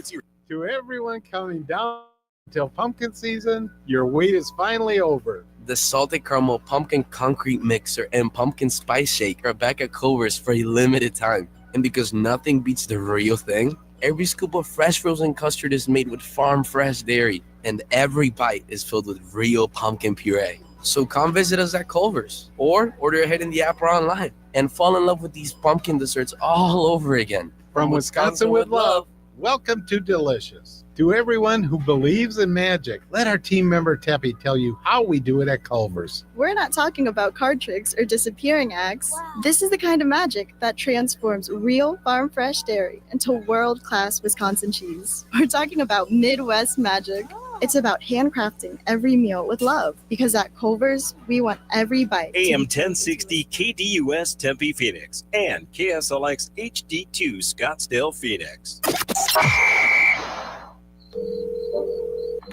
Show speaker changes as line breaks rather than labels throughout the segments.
To everyone coming down until pumpkin season, your wait is finally over.
The salted caramel pumpkin concrete mixer and pumpkin spice shake are back at Culver's for a limited time. And because nothing beats the real thing, every scoop of fresh frozen custard is made with farm fresh dairy, and every bite is filled with real pumpkin puree. So come visit us at Culver's or order ahead in the app or online and fall in love with these pumpkin desserts all over again.
From Wisconsin with love, welcome to Delicious. To everyone who believes in magic, let our team member Teppy tell you how we do it at Culver's.
We're not talking about card tricks or disappearing acts. Wow. This is the kind of magic that transforms real farm fresh dairy into world-class Wisconsin cheese. We're talking about Midwest magic. It's about handcrafting every meal with love, because at Culver's, we want every bite.
AM 1060 KDUS Tempe Phoenix and KSLX HD2 Scottsdale Phoenix.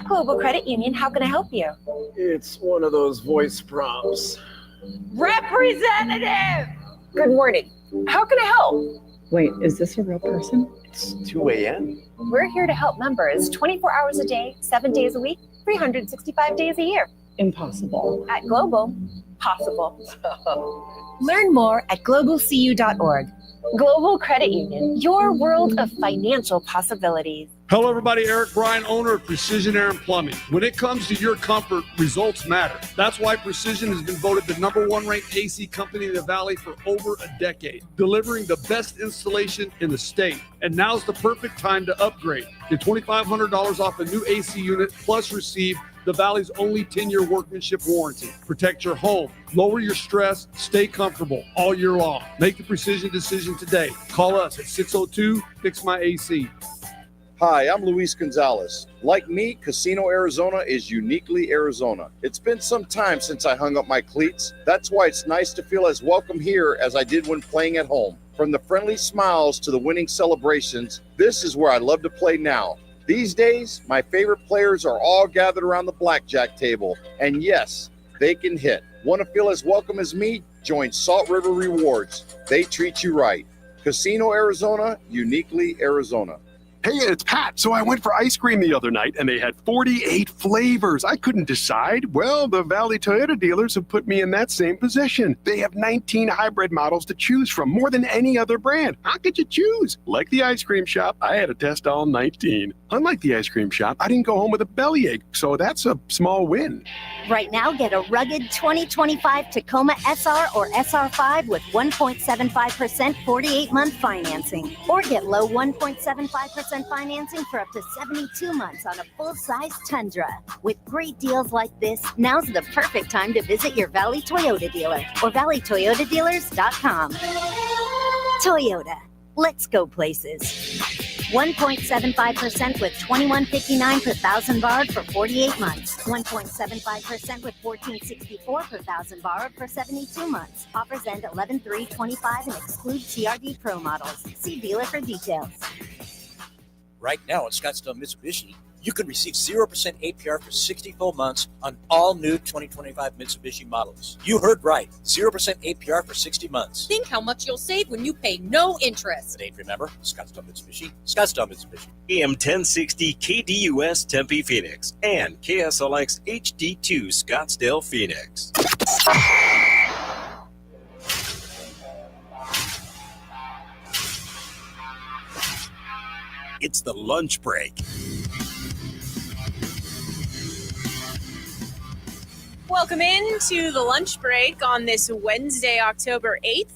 Global Credit Union, how can I help you?
It's one of those voice prompts.
Representative! Good morning. How can I help?
Wait, is this a real person?
It's 2 a.m.
We're here to help members 24 hours a day, 7 days a week, 365 days a year.
Impossible.
At Global, possible. Learn more at globalcu.org. Global Credit Union, your world of financial possibilities.
Hello, everybody. Eric Bryan, owner of Precision Air and Plumbing. When it comes to your comfort, results matter. That's why Precision has been voted the #1 ranked AC company in the Valley for over a decade, delivering the best installation in the state. And now's the perfect time to upgrade. Get $2,500 off a new AC unit, plus receive the Valley's only 10-year workmanship warranty. Protect your home, lower your stress, stay comfortable all year long. Make the Precision decision today. Call us at 602-FIX-MY-AC.
Hi, I'm Luis Gonzalez. Like me, Casino Arizona is uniquely Arizona. It's been some time since I hung up my cleats. That's why it's nice to feel as welcome here as I did when playing at home. From the friendly smiles to the winning celebrations, this is where I love to play now. These days, my favorite players are all gathered around the blackjack table. And yes, they can hit. Want to feel as welcome as me? Join Salt River Rewards. They treat you right. Casino Arizona, uniquely Arizona.
Hey, it's Pat. So I went for ice cream the other night, and they had 48 flavors. I couldn't decide. Well, the Valley Toyota dealers have put me in that same position. They have 19 hybrid models to choose from, more than any other brand. How could you choose? Like the ice cream shop, I had to test all 19. Unlike the ice cream shop, I didn't go home with a bellyache, so that's a small win.
Right now, get a rugged 2025 Tacoma SR or SR5 with 1.75% 48-month financing. Or get low 1.75% financing for up to 72 months on a full-size Tundra. With great deals like this, now's the perfect time to visit your Valley Toyota dealer or valleytoyotadealers.com. Toyota, let's go places. 1.75% with $21.59 per thousand borrowed for 48 months. 1.75% with $14.64 per thousand borrowed for 72 months. Offers end 11/3/25 and exclude TRD Pro models. See dealer for details.
Right now at Scottsdale Mitsubishi, you can receive 0% APR for 60 full months on all new 2025 Mitsubishi models. You heard right, 0% APR for 60 months.
Think how much you'll save when you pay no interest.
The date, remember, Scottsdale Mitsubishi, Scottsdale Mitsubishi.
AM 1060 KDUS Tempe Phoenix and KSLX HD2 Scottsdale Phoenix. It's the lunch break.
Welcome in to the lunch break on this Wednesday, October 8th.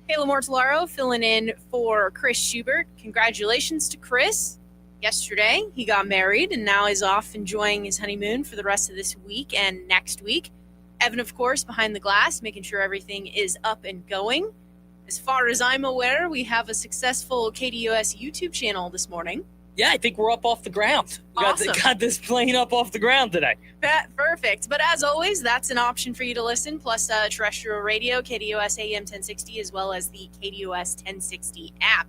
Kayla Mortellaro filling in for Chris Schubert. Congratulations to Chris. Yesterday, he got married and now is off enjoying his honeymoon for the rest of this week and next week. Evan, of course, behind the glass, making sure everything is up and going. As far as I'm aware, we have a successful KDUS YouTube channel this morning.
Yeah, I think we're up off the ground.
Awesome.
Got this plane up off the ground today.
Perfect. But as always, that's an option for you to listen, plus terrestrial radio, KDUS AM 1060, as well as the KDUS 1060 app.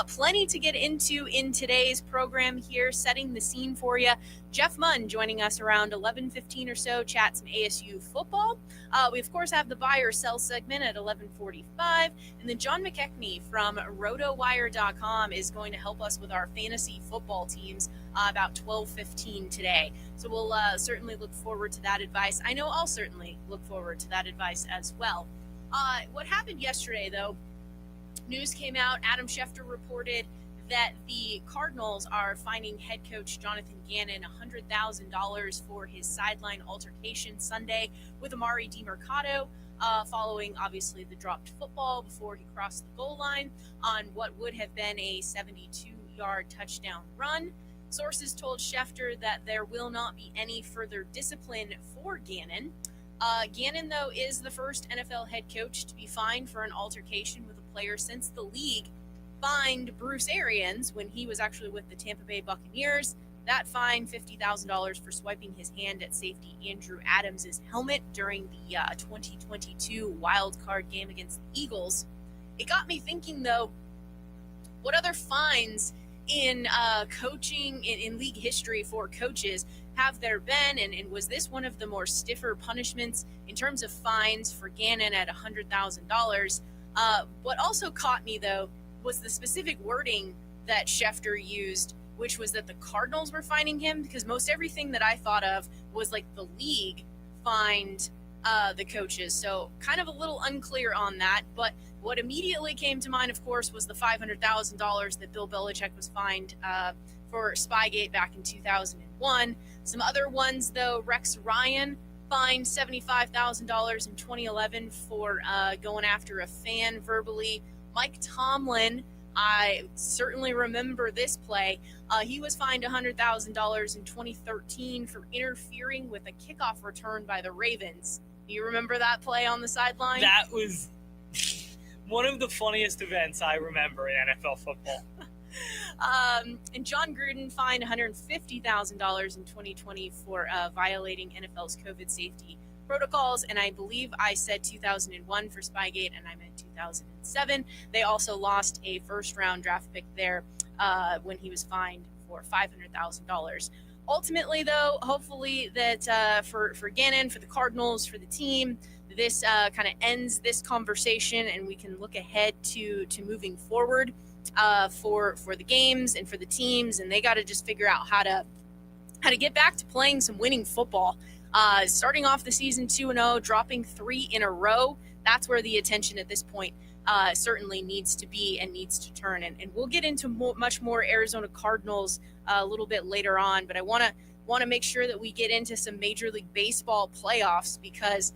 Plenty to get into in today's program here, setting the scene for you. Jeff Munn joining us around 11:15 or so, chat some ASU football. We, of course, have the buy or sell segment at 11:45. And then John McKechnie from RotoWire.com is going to help us with our fantasy football teams about 12:15 today. So we'll certainly look forward to that advice. I know I'll certainly look forward to that advice as well. What happened yesterday, though, news came out. Adam Schefter reported that the Cardinals are fining head coach Johnathan Gannon $100,000 for his sideline altercation Sunday with Amari DiMercato, following, obviously, the dropped football before he crossed the goal line on what would have been a 72-yard touchdown run. Sources told Schefter that there will not be any further discipline for Gannon. Gannon, though, is the first NFL head coach to be fined for an altercation with a player since the league fined Bruce Arians when he was actually with the Tampa Bay Buccaneers. That fine, $50,000 for swiping his hand at safety Andrew Adams' helmet during the 2022 wild card game against the Eagles. It got me thinking, though, what other fines in coaching, in league history for coaches have there been, and was this one of the more stiffer punishments in terms of fines for Gannon at $100,000? What also caught me, though, was the specific wording that Schefter used, which was that the Cardinals were fining him, because most everything that I thought of was like the league fined the coaches. So kind of a little unclear on that. But what immediately came to mind, of course, was the $500,000 that Bill Belichick was fined for Spygate back in 2001. Some other ones, though, Rex Ryan fined $75,000 in 2011 for going after a fan verbally. Mike Tomlin, I certainly remember this play. He was fined $100,000 in 2013 for interfering with a kickoff return by the Ravens. Do you remember that play on the sideline?
That was one of the funniest events I remember in NFL football.
And John Gruden fined $150,000 in 2020 for violating NFL's COVID safety protocols, and I believe I said 2001 for Spygate, and I meant 2007. They also lost a first-round draft pick there when he was fined for $500,000. Ultimately, though, hopefully that for Gannon, for the Cardinals, for the team, this kind of ends this conversation, and we can look ahead to moving forward for the games and for the teams, and they got to just figure out how to get back to playing some winning football. Starting off the season 2-0, dropping 3 in a row, that's where the attention at this point certainly needs to be and needs to turn. And we'll get into much more Arizona Cardinals a little bit later on, but I want to make sure that we get into some Major League Baseball playoffs, because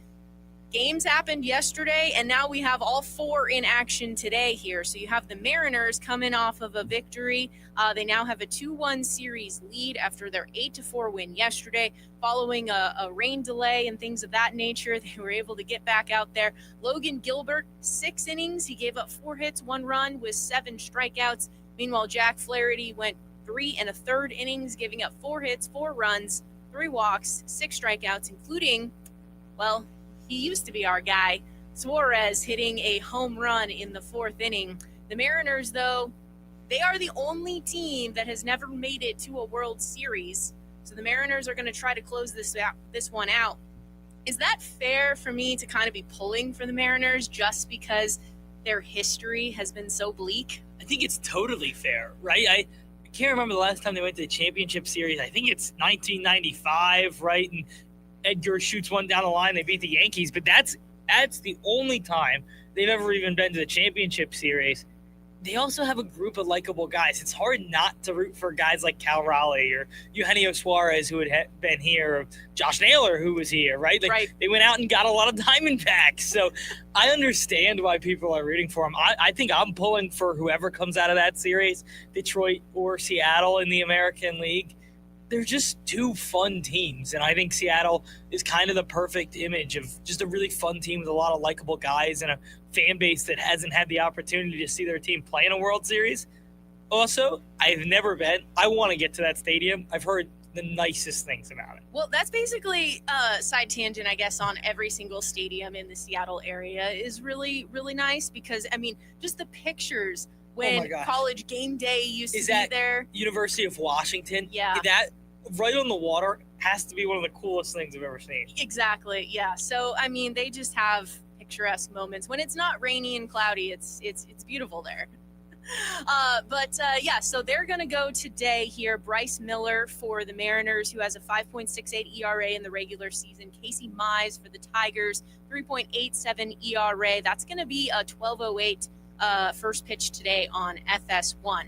games happened yesterday, and now we have all 4 in action today here. So you have the Mariners coming off of a victory. They now have a 2-1 series lead after their 8-4 win yesterday, following a rain delay and things of that nature. They were able to get back out there. Logan Gilbert, 6 innings. He gave up 4 hits, 1 run with 7 strikeouts. Meanwhile, Jack Flaherty went 3 1/3 innings, giving up 4 hits, 4 runs, 3 walks, 6 strikeouts, including, well, he used to be our guy, Suarez, hitting a home run in the 4th inning. The Mariners, though, they are the only team that has never made it to a World Series. So the Mariners are going to try to close this one out. Is that fair for me to kind of be pulling for the Mariners just because their history has been so bleak?
I think it's totally fair, right? I can't remember the last time they went to the championship series. I think it's 1995, right? And Edgar shoots one down the line. They beat the Yankees, but that's the only time they've ever even been to the championship series. They also have a group of likable guys. It's hard not to root for guys like Cal Raleigh or Eugenio Suarez, who had been here, or Josh Naylor, who was here, right? They went out and got a lot of Diamondbacks. So I understand why people are rooting for them. I think I'm pulling for whoever comes out of that series, Detroit or Seattle in the American League. They're just 2 fun teams, and I think Seattle is kind of the perfect image of just a really fun team with a lot of likable guys and a fan base that hasn't had the opportunity to see their team play in a World Series. Also, I've never been. I want to get to that stadium. I've heard the nicest things about it.
Well, that's basically a side tangent, I guess, on every single stadium in the Seattle area is really, really nice because, I mean, just the pictures when
gosh.
College Game Day used to
Is
be
that
there.
University of Washington?
Yeah.
That right on the water has to be one of the coolest things I've ever seen.
Exactly. Yeah. So I mean, they just have picturesque moments when it's not rainy and cloudy. It's beautiful there. Yeah, so they're going to go today here. Bryce Miller for the Mariners, who has a 5.68 ERA in the regular season. Casey Mize for the Tigers, 3.87 ERA. That's going to be a 12:08 first pitch today on FS1.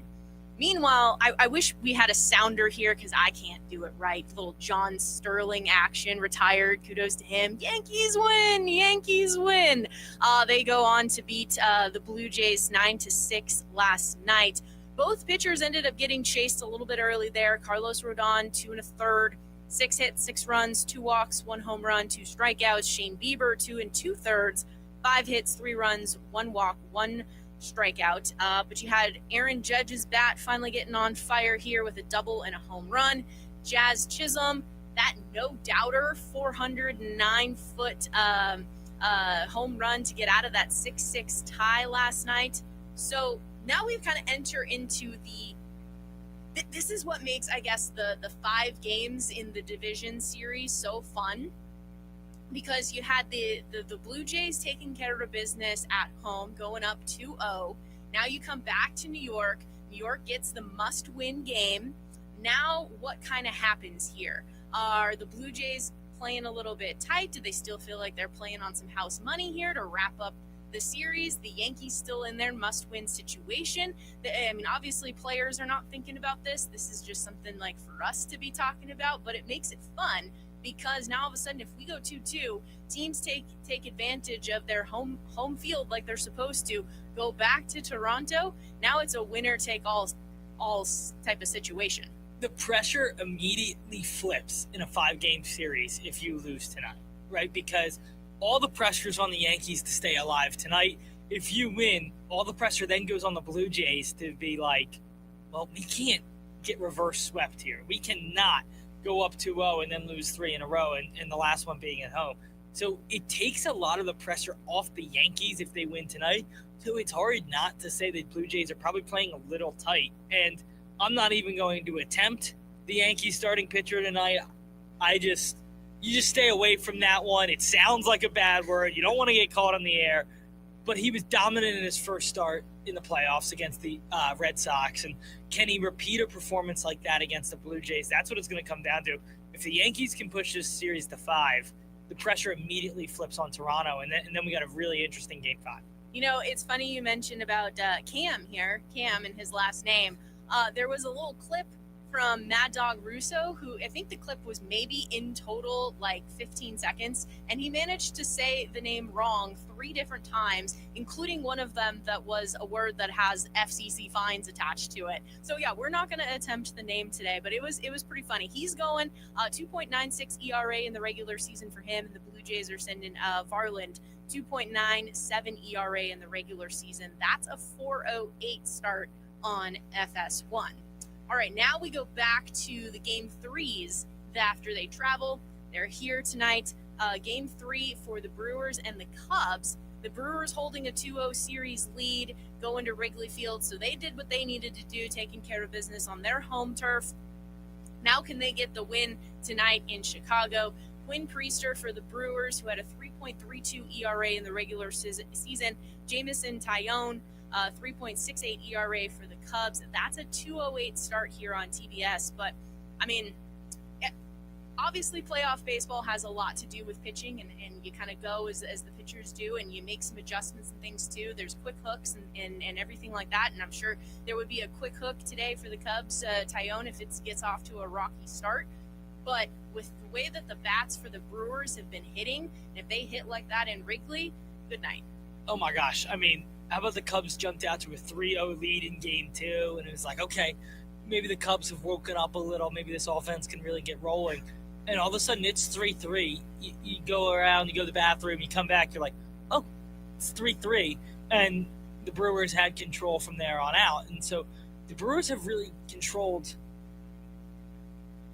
Meanwhile, I wish we had a sounder here because I can't do it right. Little John Sterling action, retired. Kudos to him. Yankees win! Yankees win! They go on to beat the Blue Jays 9-6 last night. Both pitchers ended up getting chased a little bit early there. Carlos Rodon, 2 1/3, 6 hits, 6 runs, 2 walks, 1 home run, 2 strikeouts. Shane Bieber, 2 2/3, 5 hits, 3 runs, 1 walk, 1 strikeout. But you had Aaron Judge's bat finally getting on fire here with a double and a home run. Jazz Chisholm, that no-doubter 409-foot home run to get out of that 6-6 tie last night. So now we've kind of entered into this is what makes, I guess, the 5 games in the division series so fun. Because you had the Blue Jays taking care of business at home, going up 2-0. Now you come back to New York. New York gets the must-win game. Now what kind of happens here? Are the Blue Jays playing a little bit tight? Do they still feel like they're playing on some house money here to wrap up the series? The Yankees still in their must-win situation. I mean, obviously players are not thinking about this. This is just something like for us to be talking about, but it makes it fun. Because now all of a sudden, if we go 2-2, teams take advantage of their home field like they're supposed to, go back to Toronto. Now it's a winner-take-all type of situation.
The pressure immediately flips in a 5-game series if you lose tonight, right? Because all the pressure's on the Yankees to stay alive tonight. If you win, all the pressure then goes on the Blue Jays to be like, well, we can't get reverse swept here. We cannot go up 2-0 and then lose 3 in a row, and the last one being at home. So it takes a lot of the pressure off the Yankees if they win tonight. So it's hard not to say that Blue Jays are probably playing a little tight. And I'm not even going to attempt the Yankees starting pitcher tonight. You just stay away from that one. It sounds like a bad word. You don't want to get caught on the air. But he was dominant in his first start in the playoffs against the Red Sox. And can he repeat a performance like that against the Blue Jays? That's what it's going to come down to. If the Yankees can push this series to 5, the pressure immediately flips on Toronto. And then we got a really interesting Game 5.
You know, it's funny you mentioned about Cam here, Cam and his last name. There was a little clip from Mad Dog Russo, who I think the clip was maybe in total like 15 seconds, and he managed to say the name wrong 3 different times, including one of them that was a word that has FCC fines attached to it. So yeah, we're not going to attempt the name today, but it was pretty funny. He's going 2.96 ERA in the regular season for him, and the Blue Jays are sending Varland 2.97 ERA in the regular season. That's a 4.08 start on FS1. All right, now we go back to the Game 3s after they travel. They're here tonight. Game 3 for the Brewers and the Cubs. The Brewers holding a 2-0 series lead, going to Wrigley Field. So they did what they needed to do, taking care of business on their home turf. Now can they get the win tonight in Chicago? Quinn Priester for the Brewers, who had a 3.32 ERA in the regular season. Jamison Tyone, 3.68 ERA for the Cubs. That's a 2.08 start here on TBS. But, I mean, obviously playoff baseball has a lot to do with pitching, and you kind of go as the pitchers do, and you make some adjustments and things too. There's quick hooks and everything like that, and I'm sure there would be a quick hook today for the Cubs, Tyone, if it gets off to a rocky start. But with the way that the bats for the Brewers have been hitting, if they hit like that in Wrigley, good night.
Oh my gosh. I mean, how about the Cubs jumped out to a 3-0 lead in Game 2, and it was like, okay, maybe the Cubs have woken up a little. Maybe this offense can really get rolling. And all of a sudden, it's 3-3. You go around, you go to the bathroom, you come back, you're like, oh, it's 3-3. And the Brewers had control from there on out. And so the Brewers have really controlled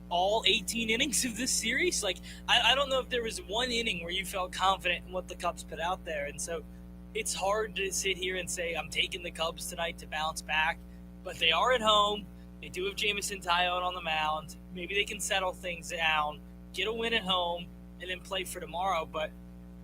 all 18 innings of this series. Like, I don't know if there was one inning where you felt confident in what the Cubs put out there. And so it's hard to sit here and say I'm taking the Cubs tonight to bounce back, but they are at home. They do have Jameson Taillon on the mound. Maybe they can settle things down, get a win at home, and then play for tomorrow. But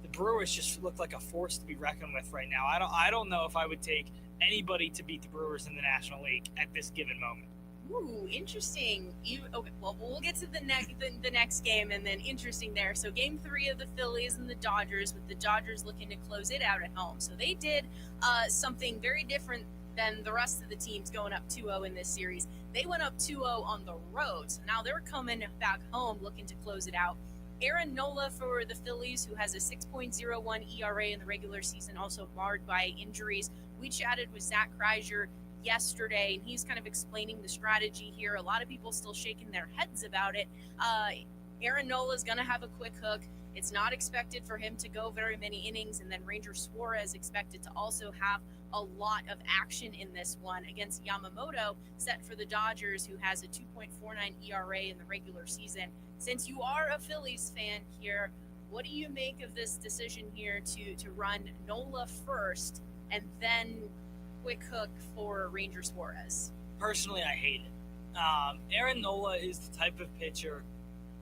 the Brewers just look like a force to be reckoned with right now. I don't know if I would take anybody to beat the Brewers in the National League at this given moment.
Ooh, interesting. Okay? Well, we'll get to the next game, and then interesting there. So, Game 3 of the Phillies and the Dodgers, with the Dodgers looking to close it out at home. So they did something very different than the rest of the teams going up 2-0 in this series. They went up 2-0 on the road. So now they're coming back home looking to close it out. Aaron Nola for the Phillies, who has a 6.01 ERA in the regular season, also marred by injuries. We chatted with Zach Kreiser yesterday, and he's kind of explaining the strategy here. A lot of people still shaking their heads about it. Aaron Nola is going to have a quick hook. It's not expected for him to go very many innings, and then Ranger Suarez expected to also have a lot of action in this one against Yamamoto, set for the Dodgers, who has a 2.49 ERA in the regular season. Since you are a Phillies fan here, what do you make of this decision here to run Nola first and then quick hook for Ranger Suarez?
Personally, I hate it. Aaron Nola is the type of pitcher,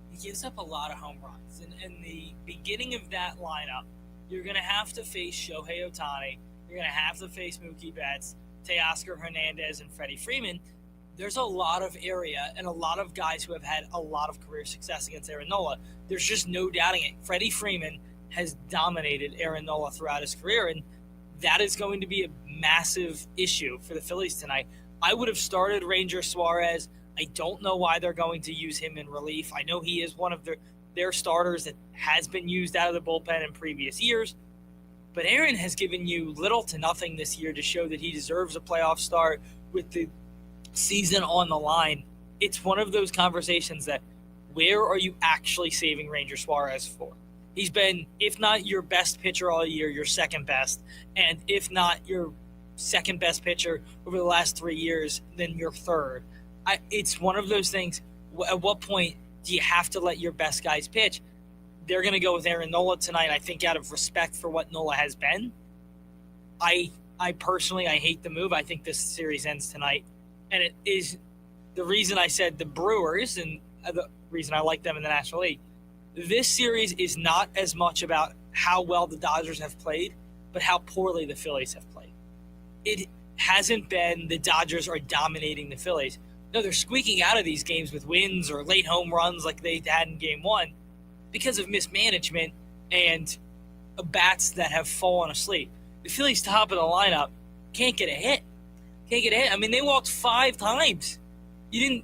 he gives up a lot of home runs. And in the beginning of that lineup, you're going to have to face Shohei Ohtani. You're going to have to face Mookie Betts, Teoscar Hernandez, and Freddie Freeman. There's a lot of area and a lot of guys who have had a lot of career success against Aaron Nola. There's just no doubting it. Freddie Freeman has dominated Aaron Nola throughout his career, and that is going to be a massive issue for the Phillies tonight. I would have started Ranger Suarez. I don't know why they're going to use him in relief. I know he is one of their starters that has been used out of the bullpen in previous years. But Aaron has given you little to nothing this year to show that he deserves a playoff start with the season on the line. It's one of those conversations that, where are you actually saving Ranger Suarez for? He's been, if not your best pitcher all year, your second best. And if not your second best pitcher over the last 3 years, then your third. It's one of those things. At what point do you have to let your best guys pitch? They're going to go with Aaron Nola tonight, I think, out of respect for what Nola has been. I personally, I hate the move. I think this series ends tonight. And it is the reason I said the Brewers, and the reason I like them in the National League. This series is not as much about how well the Dodgers have played, but how poorly the Phillies have played. It hasn't been the Dodgers are dominating the Phillies. No, they're squeaking out of these games with wins or late home runs like they had in Game 1 because of mismanagement and bats that have fallen asleep. The Phillies top of the lineup can't get a hit. I mean, they walked 5 times. They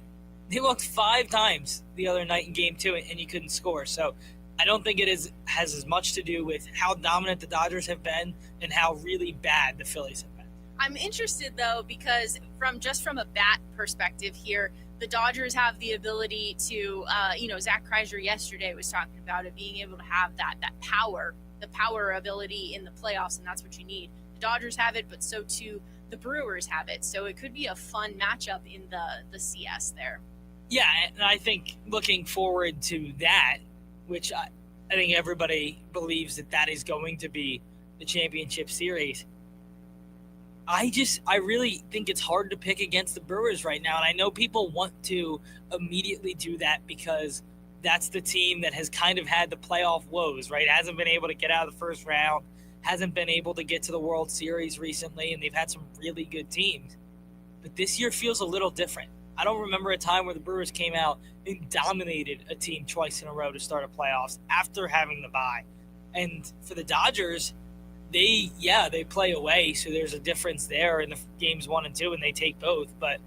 walked 5 times the other night in Game 2, and you couldn't score. So I don't think it has as much to do with how dominant the Dodgers have been and how really bad the Phillies have been.
I'm interested, though, because from a bat perspective here, the Dodgers have the ability to, Zach Kreiser yesterday was talking about it, being able to have that power, the power ability in the playoffs, and that's what you need. The Dodgers have it, but so too the Brewers have it. So it could be a fun matchup in the CS there.
Yeah, and I think looking forward to that, which I think everybody believes that is going to be the championship series. I really think it's hard to pick against the Brewers right now. And I know people want to immediately do that because that's the team that has kind of had the playoff woes, right? Hasn't been able to get out of the first round, hasn't been able to get to the World Series recently, and they've had some really good teams. But this year feels a little different. I don't remember a time where the Brewers came out and dominated a team twice in a row to start a playoffs after having the bye. And for the Dodgers, they play away, so there's a difference there in the games 1 and 2, and they take both. But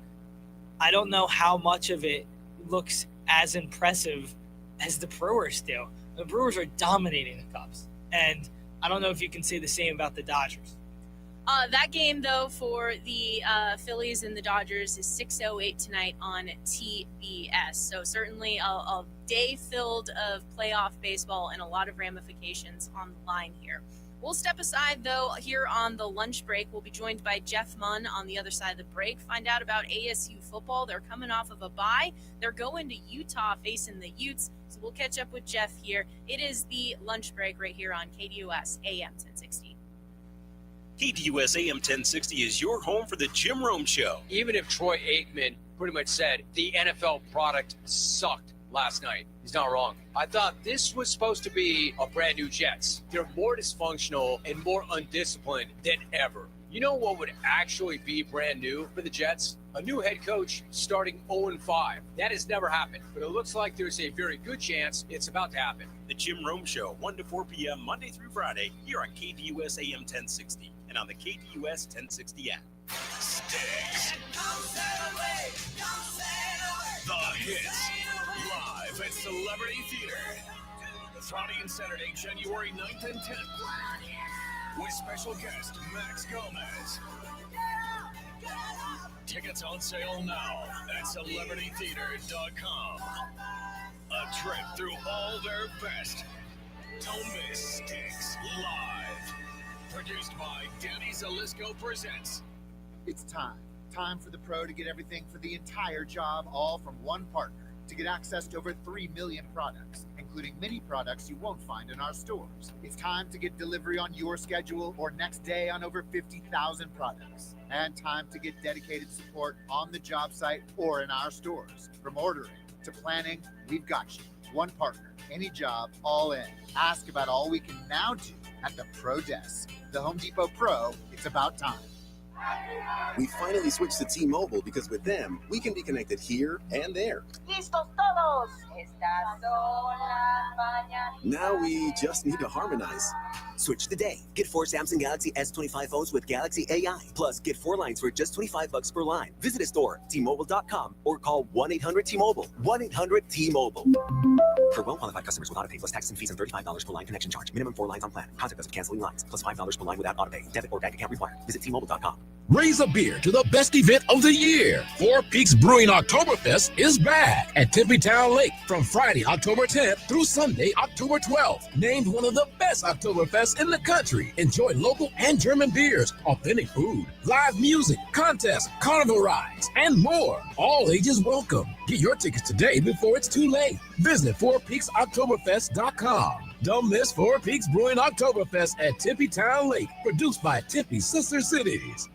I don't know how much of it looks as impressive as the Brewers do. The Brewers are dominating the Cubs, and I don't know if you can say the same about the Dodgers.
That game, though, for the Phillies and the Dodgers is 6:08 tonight on TBS. So certainly a day filled of playoff baseball and a lot of ramifications on the line here. We'll step aside, though, here on the lunch break. We'll be joined by Jeff Munn on the other side of the break. Find out about ASU football. They're coming off of a bye. They're going to Utah facing the Utes. So we'll catch up with Jeff here. It is the lunch break right here on KDUS AM 1060.
KDUS AM 1060 is your home for the Jim Rome Show.
Even if Troy Aikman pretty much said the NFL product sucked last night, he's not wrong. I thought this was supposed to be a brand new Jets. They're more dysfunctional and more undisciplined than ever. You know what would actually be brand new for the Jets? A new head coach starting 0-5. That has never happened, but it looks like there's a very good chance it's about to happen.
The Jim Rome Show, 1 to 4 p.m. Monday through Friday, here on KDUS AM 1060 and on the KDUS 1060 app.
Sticks. The hits. Live at Celebrity Theater. Friday and Saturday, January 9th and 10th. With special guest Max Gomez. Tickets on sale now at CelebrityTheater.com. A trip through all their best. Don't miss Sticks Live. Produced by Danny Zalisco Presents.
It's time. Time for the pro to get everything for the entire job, all from one partner. To get access to over 3 million products, including many products you won't find in our stores. It's time to get delivery on your schedule or next day on over 50,000 products. And time to get dedicated support on the job site or in our stores. From ordering to planning, we've got you. One partner, any job, all in. Ask about all we can now do at the Pro Desk. The Home Depot Pro, it's about time.
We finally switched to T-Mobile because with them, we can be connected here and there.
¡Listos todos! Estas son las mañanas.
Now we just need to harmonize.
Switch today. Get 4 Samsung Galaxy S25 phones with Galaxy AI. Plus, get 4 lines for just $25 per line. Visit a store, T-Mobile.com, or call 1-800-T-Mobile. 1-800-T-Mobile. For well-qualified customers with autopay plus taxes and fees and $35 per line connection charge. Minimum 4 lines on plan. Contact us if canceling lines. Plus $5 per line without autopay. Debit or bank account required. Visit T-Mobile.com.
Raise a beer to the best event of the year. Four Peaks Brewing Oktoberfest is back at Tempe Town Lake from Friday, October 10th through Sunday, October 12th. Named one of the best Oktoberfests in the country. Enjoy local and German beers, authentic food, live music, contests, carnival rides, and more. All ages welcome. Get your tickets today before it's too late. Visit fourpeaksoktoberfest.com. Don't miss Four Peaks Brewing Oktoberfest at Tempe Town Lake, produced by Tempe Sister Cities.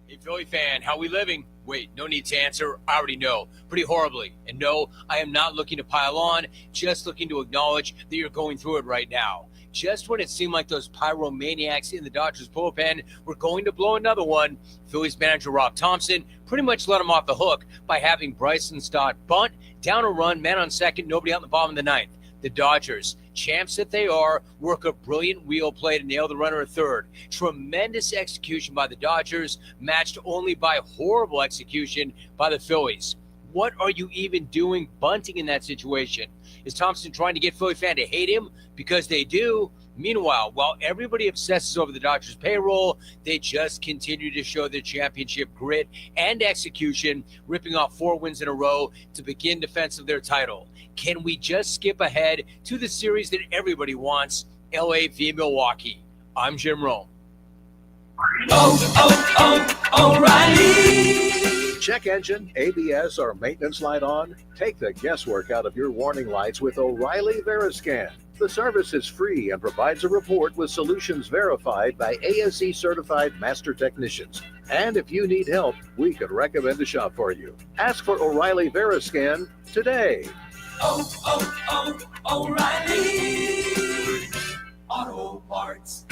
Hey, Philly fan, how we living? Wait, no need to answer. I already know. Pretty horribly. And no, I am not looking to pile on, just looking to acknowledge that you're going through it right now. Just when it seemed like those pyromaniacs in the Dodgers bullpen were going to blow another one, Phillies manager Rob Thompson pretty much let him off the hook by having Bryson Stott bunt, down a run, man on second, nobody out in the bottom of the ninth. The Dodgers, champs that they are, work a brilliant wheel play to nail the runner at third. Tremendous execution by the Dodgers, matched only by horrible execution by the Phillies. What are you even doing bunting in that situation? Is Thompson trying to get Philly fan to hate him? Because they do. Meanwhile, while everybody obsesses over the Dodgers payroll, they just continue to show their championship grit and execution, ripping off 4 wins in a row to begin defense of their title. Can we just skip ahead to the series that everybody wants, LA v Milwaukee? I'm Jim Rome.
O'Reilly. Check engine, ABS, or maintenance light on? Take the guesswork out of your warning lights with O'Reilly Veriscan. The service is free and provides a report with solutions verified by ASE certified master technicians. And if you need help, we could recommend a shop for you. Ask for O'Reilly Veriscan today.
O'Reilly Auto Parts.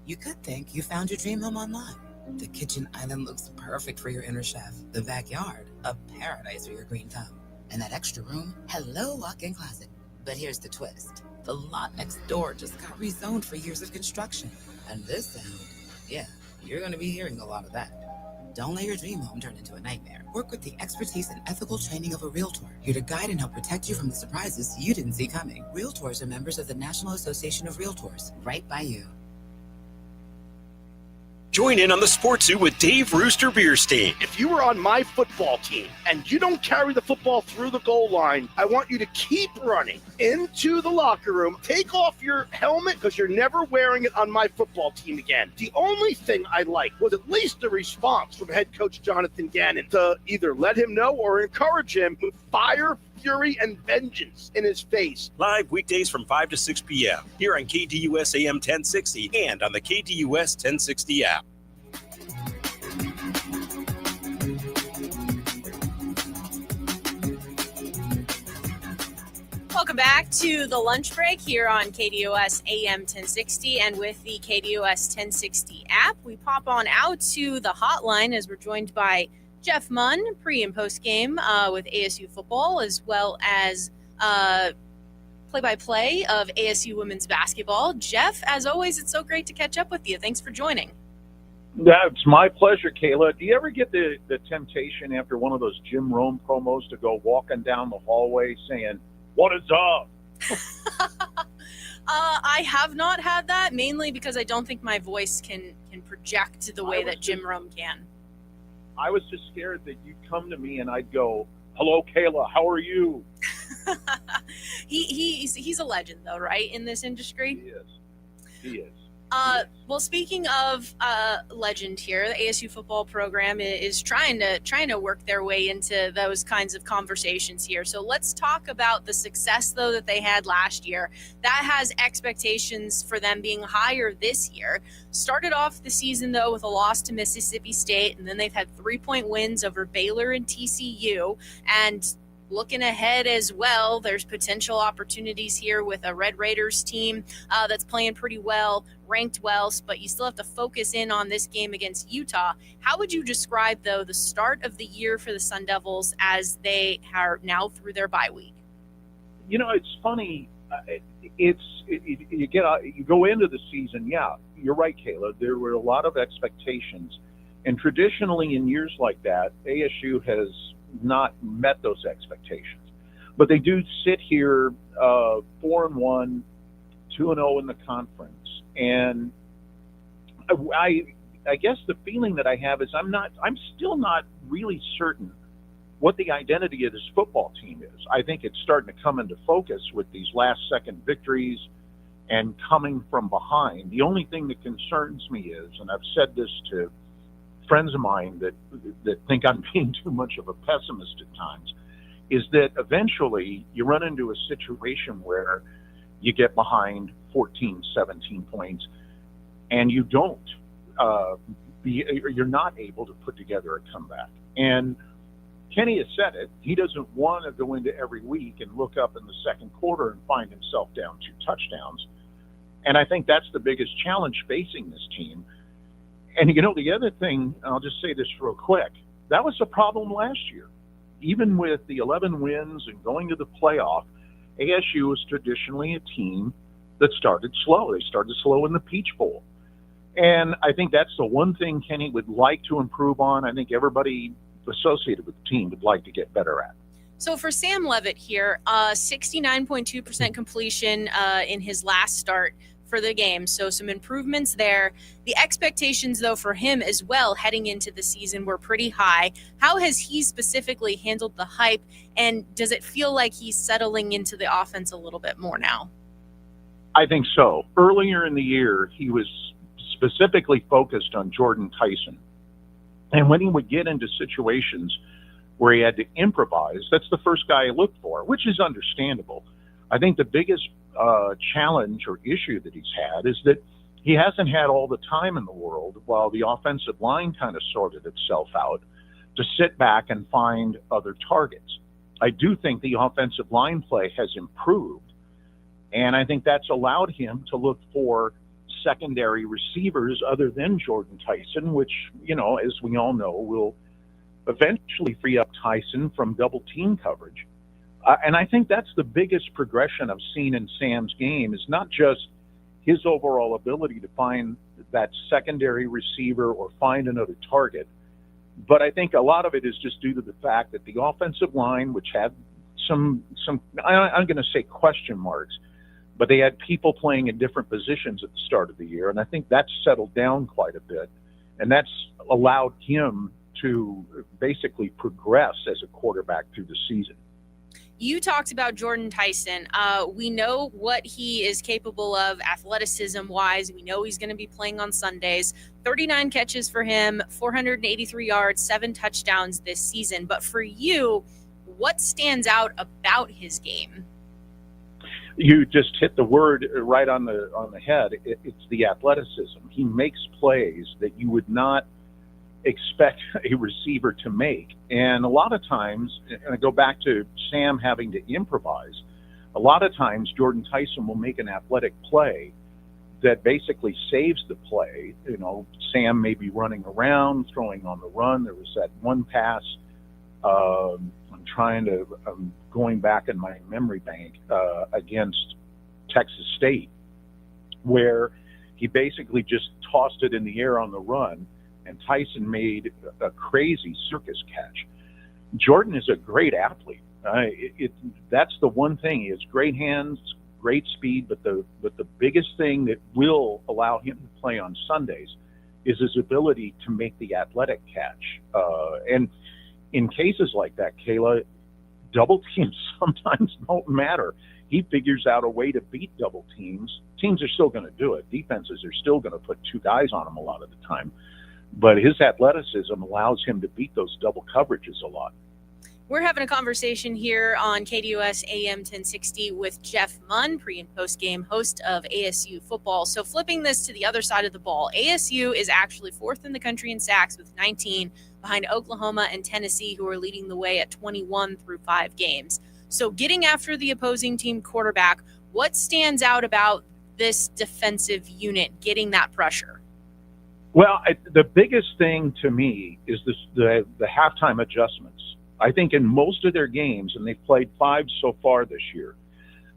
You could think you found your dream home online. The kitchen island looks perfect for your inner chef. The backyard, a paradise for your green thumb. And that extra room, hello walk-in closet. But here's the twist. The lot next door just got rezoned for years of construction. And this sound, yeah, you're going to be hearing a lot of that. Don't let your dream home turn into a nightmare. Work with the expertise and ethical training of a Realtor, here to guide and help protect you from the surprises you didn't see coming. Realtors are members of the National Association of Realtors, right by you.
Join in on the Sports Zoo with Dave Rooster Beerstein.
If you were on my football team and you don't carry the football through the goal line, I want you to keep running into the locker room. Take off your helmet because you're never wearing it on my football team again. The only thing I liked was at least a response from head coach Johnathan Gannon to either let him know or encourage him with fire, fury and vengeance in his face.
Live weekdays from 5 to 6 p.m. here on KDUS AM 1060 and on the KDUS 1060 app.
Welcome back to the lunch break here on KDUS AM 1060 and with the KDUS 1060 app. We pop on out to the hotline as we're joined by Jeff Munn, pre and post game with ASU Football, as well as play-by-play of ASU women's basketball. Jeff, as always, it's so great to catch up with you. Thanks for joining.
That's my pleasure, Kayla. Do you ever get the temptation after one of those Jim Rome promos to go walking down the hallway saying, "What is up?"
I have not had that, mainly because I don't think my voice can project the way that Jim Rome can.
I was just scared that you'd come to me and I'd go, "Hello, Kayla, how are you?"
He's a legend, though, right, in this industry?
He is.
Well, speaking of legend here, the ASU football program is trying to work their way into those kinds of conversations here. So let's talk about the success, though, that they had last year. That has expectations for them being higher this year. Started off the season, though, with a loss to Mississippi State, and then they've had 3-point wins over Baylor and TCU. And looking ahead as well, there's potential opportunities here with a Red Raiders team that's playing pretty well, ranked well, but you still have to focus in on this game against Utah. How would you describe, though, the start of the year for the Sun Devils as they are now through their bye week?
You know, it's funny. You go into the season, yeah, you're right, Kayla. There were a lot of expectations. And traditionally in years like that, ASU has not met those expectations, but they do sit here 4-1, 2-0 in the conference, and I guess the feeling that I have is I'm still not really certain what the identity of this football team is. I think it's starting to come into focus with these last second victories and coming from behind. The only thing that concerns me is, and I've said this to friends of mine that think I'm being too much of a pessimist at times, is that eventually you run into a situation where you get behind 14, 17 points and you don't you're not able to put together a comeback. And Kenny has said it. He doesn't want to go into every week and look up in the second quarter and find himself down 2 touchdowns. And I think that's the biggest challenge facing this team. And, you know, the other thing, I'll just say this real quick, that was a problem last year. Even with the 11 wins and going to the playoff, ASU was traditionally a team that started slow. They started slow in the Peach Bowl. And I think that's the one thing Kenny would like to improve on. I think everybody associated with the team would like to get better at.
So for Sam Levitt here, 69.2% completion in his last start for the game. So some improvements there. The expectations, though, for him as well heading into the season were pretty high. How has he specifically handled the hype, and does it feel like he's settling into the offense a little bit more now?
I think so. Earlier in the year, he was specifically focused on Jordan Tyson. And when he would get into situations where he had to improvise, that's the first guy I looked for, which is understandable. I think the biggest challenge or issue that he's had is that he hasn't had all the time in the world while the offensive line kind of sorted itself out to sit back and find other targets. I do think the offensive line play has improved, and I think that's allowed him to look for secondary receivers other than Jordan Tyson, which, you know, as we all know, will eventually free up Tyson from double team coverage. And I think that's the biggest progression I've seen in Sam's game, is not just his overall ability to find that secondary receiver or find another target, but I think a lot of it is just due to the fact that the offensive line, which had some I'm going to say question marks, but they had people playing in different positions at the start of the year, and I think that's settled down quite a bit, and that's allowed him to basically progress as a quarterback through the season.
You talked about Jordan Tyson. We know what he is capable of athleticism-wise. We know he's going to be playing on Sundays. 39 catches for him, 483 yards, 7 touchdowns this season. But for you, What stands out about his game?
You just hit the word right on the head. It's the athleticism. He makes plays that you would not expect a receiver to make. And a lot of times, and I go back to Sam having to improvise, a lot of times Jordan Tyson will make an athletic play that basically saves the play. You know, Sam may be running around, throwing on the run. There was that one pass. I'm going back in my memory bank against Texas State, where he basically just tossed it in the air on the run, and Tyson made a crazy circus catch. Jordan is a great athlete. That's the one thing. He has great hands, great speed, but the biggest thing that will allow him to play on Sundays is his ability to make the athletic catch. And in cases like that, Kayla, double teams sometimes don't matter. He figures out a way to beat double teams. Teams are still going to do it. Defenses are still going to put two guys on him a lot of the time. But his athleticism allows him to beat those double coverages a lot.
We're having a conversation here on KDUS AM 1060 with Jeff Munn, pre- and post-game host of ASU Football. So flipping this to the other side of the ball, ASU is actually fourth in the country in sacks with 19, behind Oklahoma and Tennessee, who are leading the way at 21 through 5 games. So getting after the opposing team quarterback, what stands out about this defensive unit getting that pressure?
Well, the biggest thing to me is the halftime adjustments. I think in most of their games, and they've played 5 so far this year,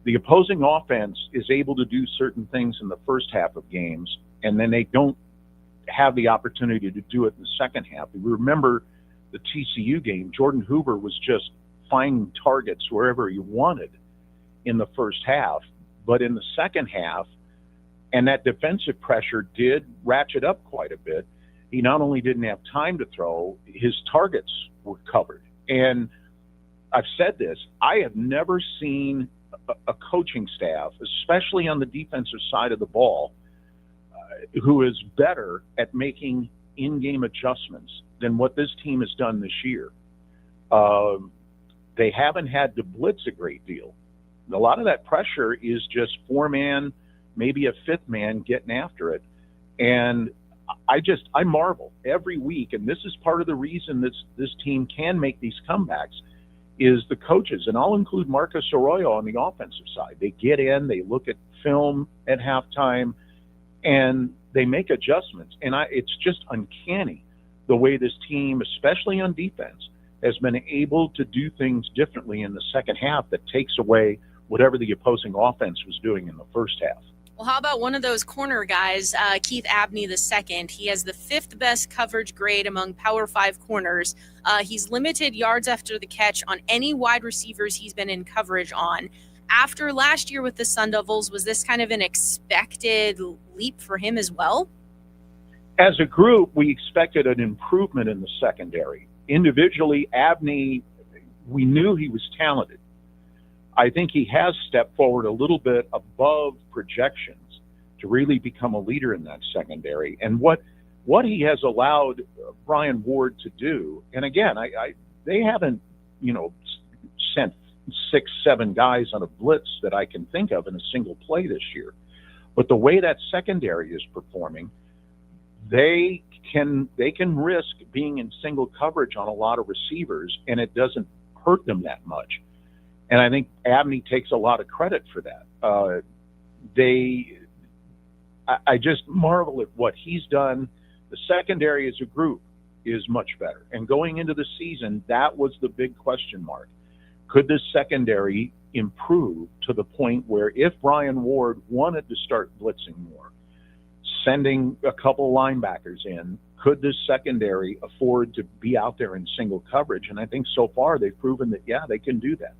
the opposing offense is able to do certain things in the first half of games, and then they don't have the opportunity to do it in the second half. You remember the TCU game, Jordan Hoover was just finding targets wherever he wanted in the first half, but in the second half, and that defensive pressure did ratchet up quite a bit. He not only didn't have time to throw, his targets were covered. And I've said this, I have never seen a coaching staff, especially on the defensive side of the ball, who is better at making in-game adjustments than what this team has done this year. They haven't had to blitz a great deal. A lot of that pressure is just 4-man, maybe a 5th man getting after it. And I marvel every week, and this is part of the reason this team can make these comebacks, is the coaches, and I'll include Marcus Arroyo on the offensive side. They get in, they look at film at halftime, and they make adjustments. And it's just uncanny the way this team, especially on defense, has been able to do things differently in the second half that takes away whatever the opposing offense was doing in the first half.
Well, how about one of those corner guys, Keith Abney II? He has the 5th best coverage grade among Power 5 corners. He's limited yards after the catch on any wide receivers he's been in coverage on. After last year with the Sun Devils, was this kind of an expected leap for him as well?
As a group, we expected an improvement in the secondary. Individually, Abney, we knew he was talented. I think he has stepped forward a little bit above projections to really become a leader in that secondary. And what he has allowed Brian Ward to do, and again, they haven't, sent 6-7 guys on a blitz that I can think of in a single play this year. But the way that secondary is performing, they can risk being in single coverage on a lot of receivers, and it doesn't hurt them that much. And I think Abney takes a lot of credit for that. I just marvel at what he's done. The secondary as a group is much better. And going into the season, that was the big question mark. Could this secondary improve to the point where if Brian Ward wanted to start blitzing more, sending a couple linebackers in, could this secondary afford to be out there in single coverage? And I think so far they've proven that, yeah, they can do that.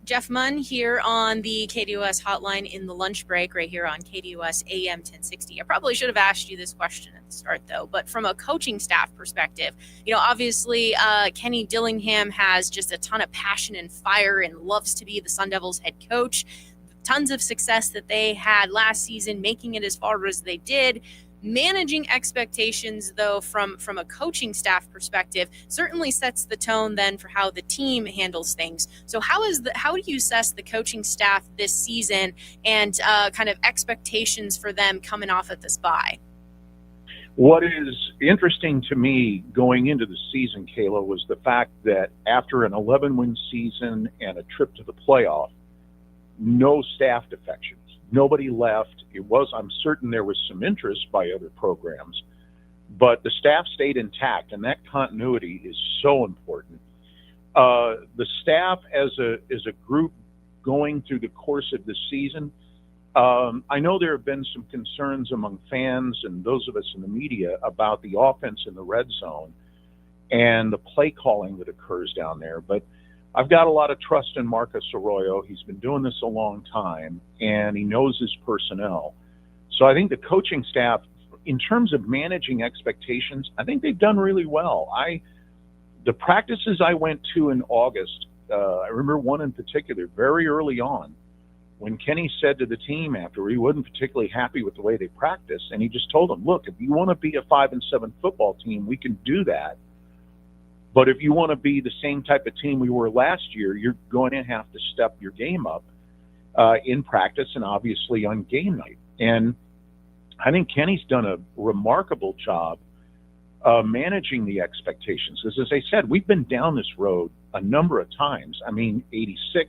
Jeff Munn here on the KDUS hotline in the lunch break right here on KDUS AM 1060. I probably should have asked you this question at the start, though, but from a coaching staff perspective, obviously Kenny Dillingham has just a ton of passion and fire and loves to be the Sun Devils head coach. Tons of success that they had last season, making it as far as they did. Managing expectations, though, from a coaching staff perspective, certainly sets the tone then for how the team handles things. So how do you assess the coaching staff this season and kind of expectations for them coming off at this bye?
What is interesting to me going into the season, Kayla, was the fact that after an 11-win season and a trip to the playoff, no staff defections. Nobody left. I'm certain there was some interest by other programs, but the staff stayed intact, and that continuity is so important. The staff as a group going through the course of the season, I know there have been some concerns among fans and those of us in the media about the offense in the red zone and the play calling that occurs down there, but I've got a lot of trust in Marcus Arroyo. He's been doing this a long time, and he knows his personnel. So I think the coaching staff, in terms of managing expectations, I think they've done really well. The practices I went to in August, I remember one in particular, very early on, when Kenny said to the team after he wasn't particularly happy with the way they practiced, and he just told them, look, if you want to be a 5-7 football team, we can do that. But if you want to be the same type of team we were last year, you're going to have to step your game up in practice and obviously on game night. And I think Kenny's done a remarkable job managing the expectations. Because as I said, we've been down this road a number of times. I mean, 86,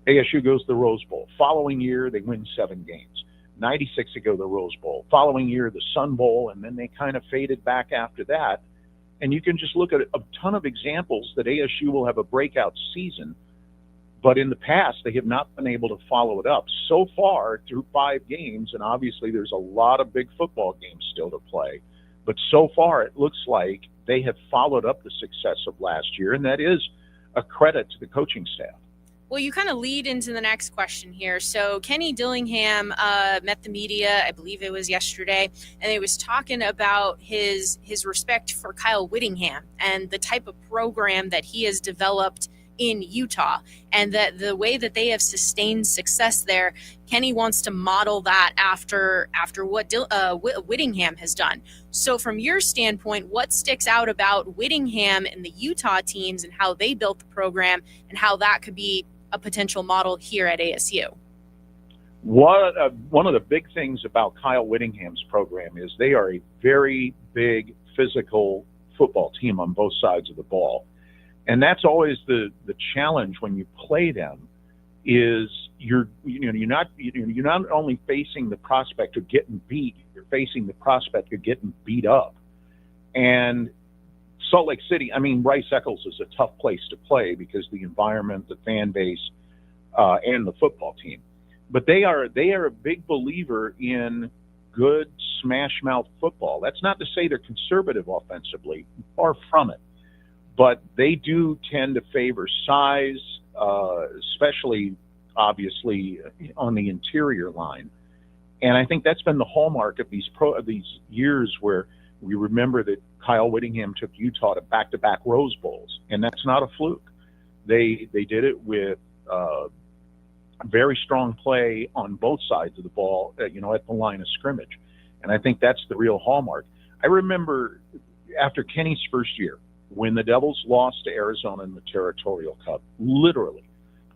ASU goes to the Rose Bowl. Following year, they win 7 games. 96, they go to the Rose Bowl. Following year, the Sun Bowl, and then they kind of faded back after that. And you can just look at a ton of examples that ASU will have a breakout season, but in the past, they have not been able to follow it up. So far, through 5 games, and obviously there's a lot of big football games still to play, but so far it looks like they have followed up the success of last year, and that is a credit to the coaching staff.
Well, you kind of lead into the next question here. So Kenny Dillingham met the media, I believe it was yesterday, and he was talking about his respect for Kyle Whittingham and the type of program that he has developed in Utah, and that the way that they have sustained success there, Kenny wants to model that after what Whittingham has done. So from your standpoint, what sticks out about Whittingham and the Utah teams and how they built the program and how that could be a potential model here at ASU?
One of the big things about Kyle Whittingham's program is they are a very big physical football team on both sides of the ball. And that's always the challenge when you play them is you're not only facing the prospect of getting beat, you're facing the prospect of getting beat up. And Salt Lake City, I mean, Rice Eccles is a tough place to play because the environment, the fan base, and the football team. But they are a big believer in good smash mouth football. That's not to say they're conservative offensively, far from it. But they do tend to favor size, especially obviously on the interior line. And I think that's been the hallmark of these years where we remember that Kyle Whittingham took Utah to back-to-back Rose Bowls, and that's not a fluke. They did it with very strong play on both sides of the ball, at the line of scrimmage. And I think that's the real hallmark. I remember after Kenny's first year, when the Devils lost to Arizona in the Territorial Cup, literally,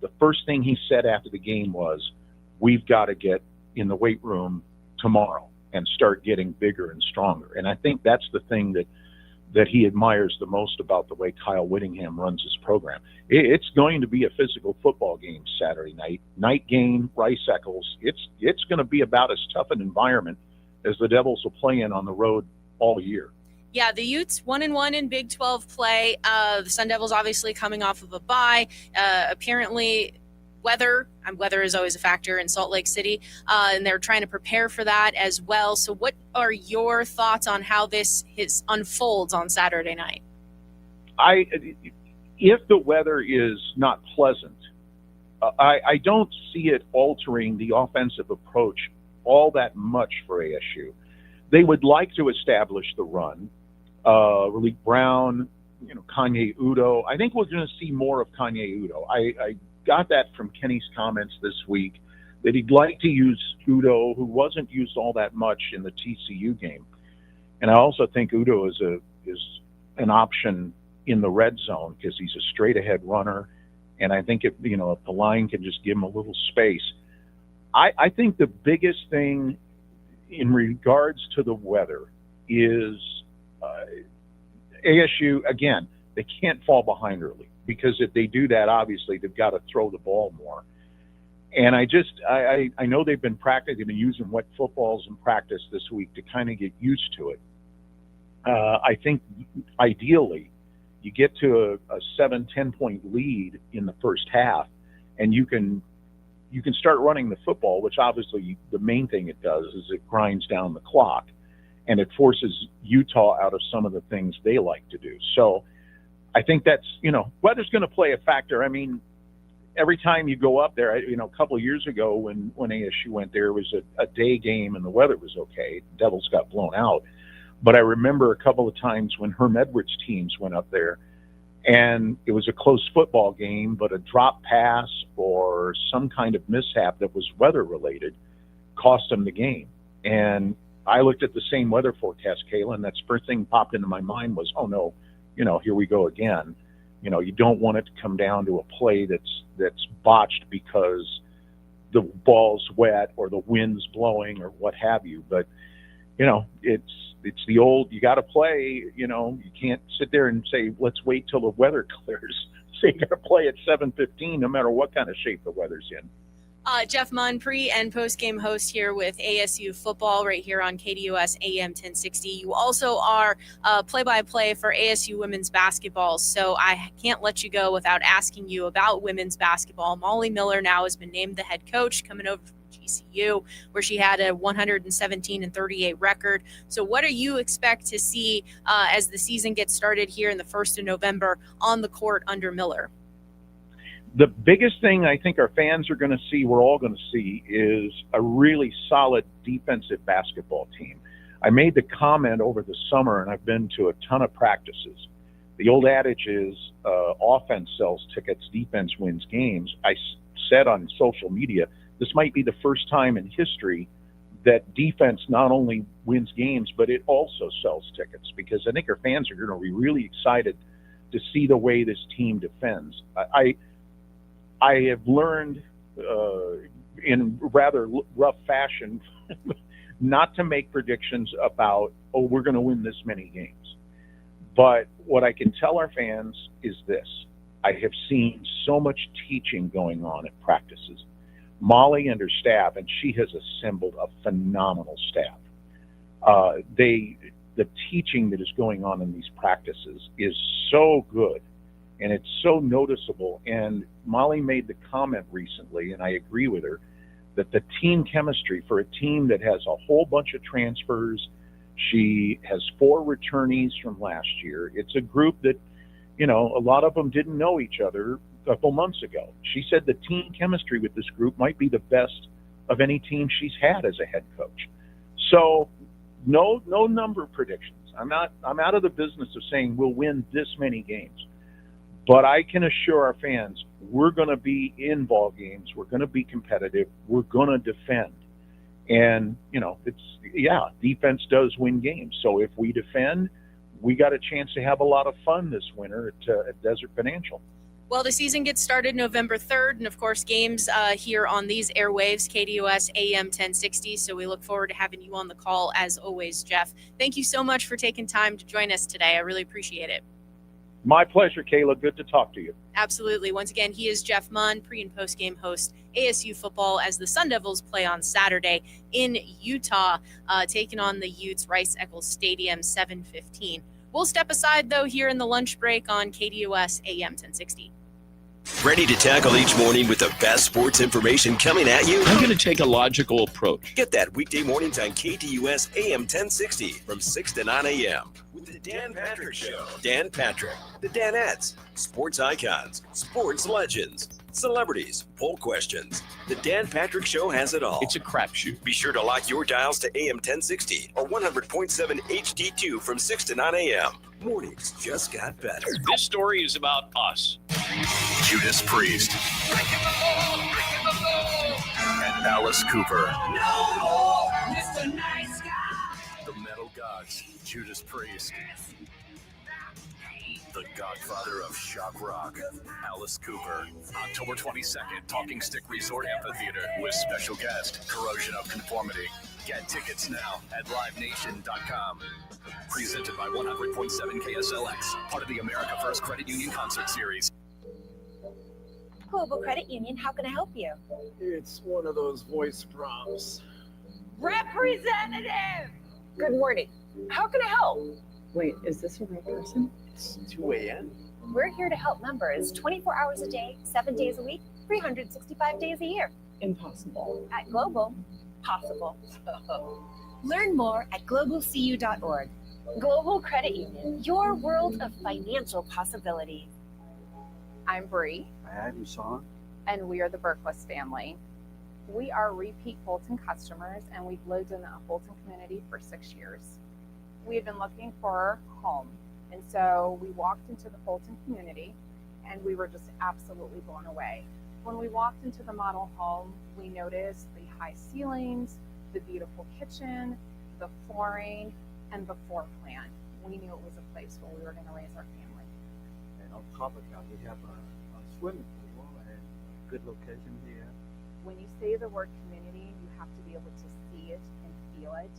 the first thing he said after the game was, we've got to get in the weight room tomorrow and start getting bigger and stronger. And I think that's the thing that he admires the most about the way Kyle Whittingham runs his program. It's going to be a physical football game Saturday night game, Rice Eccles. It's going to be about as tough an environment as the Devils will play in on the road all year.
Yeah, the Utes 1-1 in Big 12 play. The Sun Devils obviously coming off of a bye. Apparently, weather is always a factor in Salt Lake City, and they're trying to prepare for that as well. So what are your thoughts on how this unfolds on Saturday night?
If the weather is not pleasant, I don't see it altering the offensive approach all that much for ASU. They would like to establish the run. Malik Brown, Kanye Udo. I think we're going to see more of Kanye Udo. I got that from Kenny's comments this week, that he'd like to use Udo, who wasn't used all that much in the TCU game. And I also think Udo is an option in the red zone because he's a straight ahead runner. And I think if the line can just give him a little space. I think the biggest thing in regards to the weather is ASU, again, they can't fall behind early, because if they do that, obviously they've got to throw the ball more. And I know they've been using wet footballs in practice this week to kind of get used to it. I think ideally you get to a 7-10 point lead in the first half, and you can start running the football, which obviously the main thing it does is it grinds down the clock, and it forces Utah out of some of the things they like to do. So I think that's, weather's going to play a factor. I mean, every time you go up there, a couple of years ago when ASU went there, it was a day game and the weather was okay. The Devils got blown out. But I remember a couple of times when Herm Edwards' teams went up there and it was a close football game, but a drop pass or some kind of mishap that was weather related cost them the game. And I looked at the same weather forecast, Kayla, and that first thing popped into my mind was, oh no, here we go again. You don't want it to come down to a play that's botched because the ball's wet or the wind's blowing or what have you. But it's the old, you got to play. You can't sit there and say, let's wait till the weather clears. So you got to play at 7:15, no matter what kind of shape the weather's in.
Jeff Munn, pre- and post-game host here with ASU Football right here on KDUS AM 1060. You also are play-by-play for ASU women's basketball, so I can't let you go without asking you about women's basketball. Molly Miller now has been named the head coach, coming over from GCU, where she had a 117-38 record. So what do you expect to see as the season gets started here in the 1st of November on the court under Miller?
The biggest thing I think our fans are going to see, we're all going to see, is a really solid defensive basketball team. I made the comment over the summer, and I've been to a ton of practices. The old adage is offense sells tickets, defense wins games. I said on social media, this might be the first time in history that defense not only wins games, but it also sells tickets, because I think our fans are going to be really excited to see the way this team defends. I have learned in rather rough fashion not to make predictions about, we're going to win this many games. But what I can tell our fans is this. I have seen so much teaching going on at practices. Molly and her staff, and she has assembled a phenomenal staff. The teaching that is going on in these practices is so good. And it's so noticeable. And Molly made the comment recently, and I agree with her, that the team chemistry for a team that has a whole bunch of transfers, she has 4 returnees from last year. It's a group that, a lot of them didn't know each other a couple months ago. She said the team chemistry with this group might be the best of any team she's had as a head coach. So no number predictions. I'm out of the business of saying we'll win this many games. But I can assure our fans, we're going to be in ball games. We're going to be competitive. We're going to defend. And, defense does win games. So if we defend, we got a chance to have a lot of fun this winter at Desert Financial.
Well, the season gets started November 3rd, and of course, games here on these airwaves, KDUS AM 1060. So we look forward to having you on the call as always, Jeff. Thank you so much for taking time to join us today. I really appreciate it.
My pleasure, Kayla. Good to talk to you.
Absolutely. Once again, he is Jeff Munn, pre- and post-game host, ASU Football, as the Sun Devils play on Saturday in Utah, taking on the Utes, Rice-Eccles Stadium, 7:15. We'll step aside, though, here in the lunch break on KDUS AM 1060.
Ready to tackle each morning with the best sports information coming at you?
I'm going to take a logical approach.
Get that weekday mornings on KDUS AM 1060 from 6 to 9 a.m. with the Dan Patrick Show. Dan Patrick, the Danettes, sports icons, sports legends, celebrities, poll questions. The Dan Patrick Show has it all.
It's a crapshoot.
Be sure to lock your dials to AM 1060 or 100.7 HD2 from 6 to 9 a.m. Mornings just got better.
This story is about us.
Judas Priest.
And
Alice Cooper.
No more Mr. Nice Guy.
The Metal Gods, Judas Priest. The Godfather of Shock Rock, Alice Cooper. October 22nd, Talking Stick Resort Amphitheater with special guest, Corrosion of Conformity. Get tickets now at livenation.com. Presented by 100.7 KSLX, part of the America First Credit Union Concert Series.
Global Credit Union, how can I help you?
It's one of those voice prompts.
Representative! Good morning. How can I help?
Wait, is this a real person?
It's 2 a.m.
We're here to help members 24 hours a day, 7 days a week, 365 days a year.
Impossible.
At Global, possible. Learn more at globalcu.org. Global Credit Union, your world of financial possibility.
I'm Bree,
I'm Sean.
and we are the Berkless family. We are repeat Fulton customers, and we've lived in the Fulton community for 6 years. We had been looking for a home, and so we walked into the Fulton community, and we were just absolutely blown away. When we walked into the model home, we noticed the high ceilings, the beautiful kitchen, the flooring, and the floor plan. We knew it was a place where we were going to raise our family.
And on top of that, we have a swimming pool and a good location here.
When you say the word community, you have to be able to see it and feel it.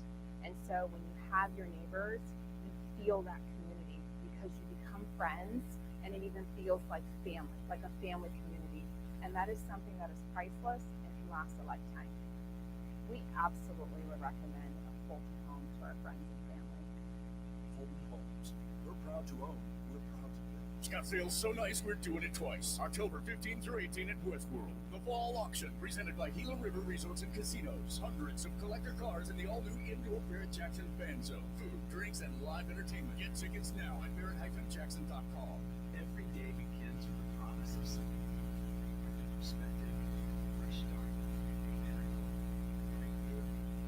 And so when you have your neighbors, you feel that community because you become friends, and it even feels like family, like a family community. And that is something that is priceless and can last a lifetime. We absolutely would recommend a Fulton home to our friends and family.
Fulton Homes. We're proud to own. We're proud to build. Scottsdale's so nice we're doing it twice. October 15 through 18 at Westworld. The fall auction presented by Gila River Resorts and Casinos. Hundreds of collector cars in the all-new indoor Barrett Jackson Fan Zone. Food, drinks, and live entertainment. Get tickets now at barrett-jackson.com.
Every day begins with the promise of something new, perspective, fresh start, better, great good,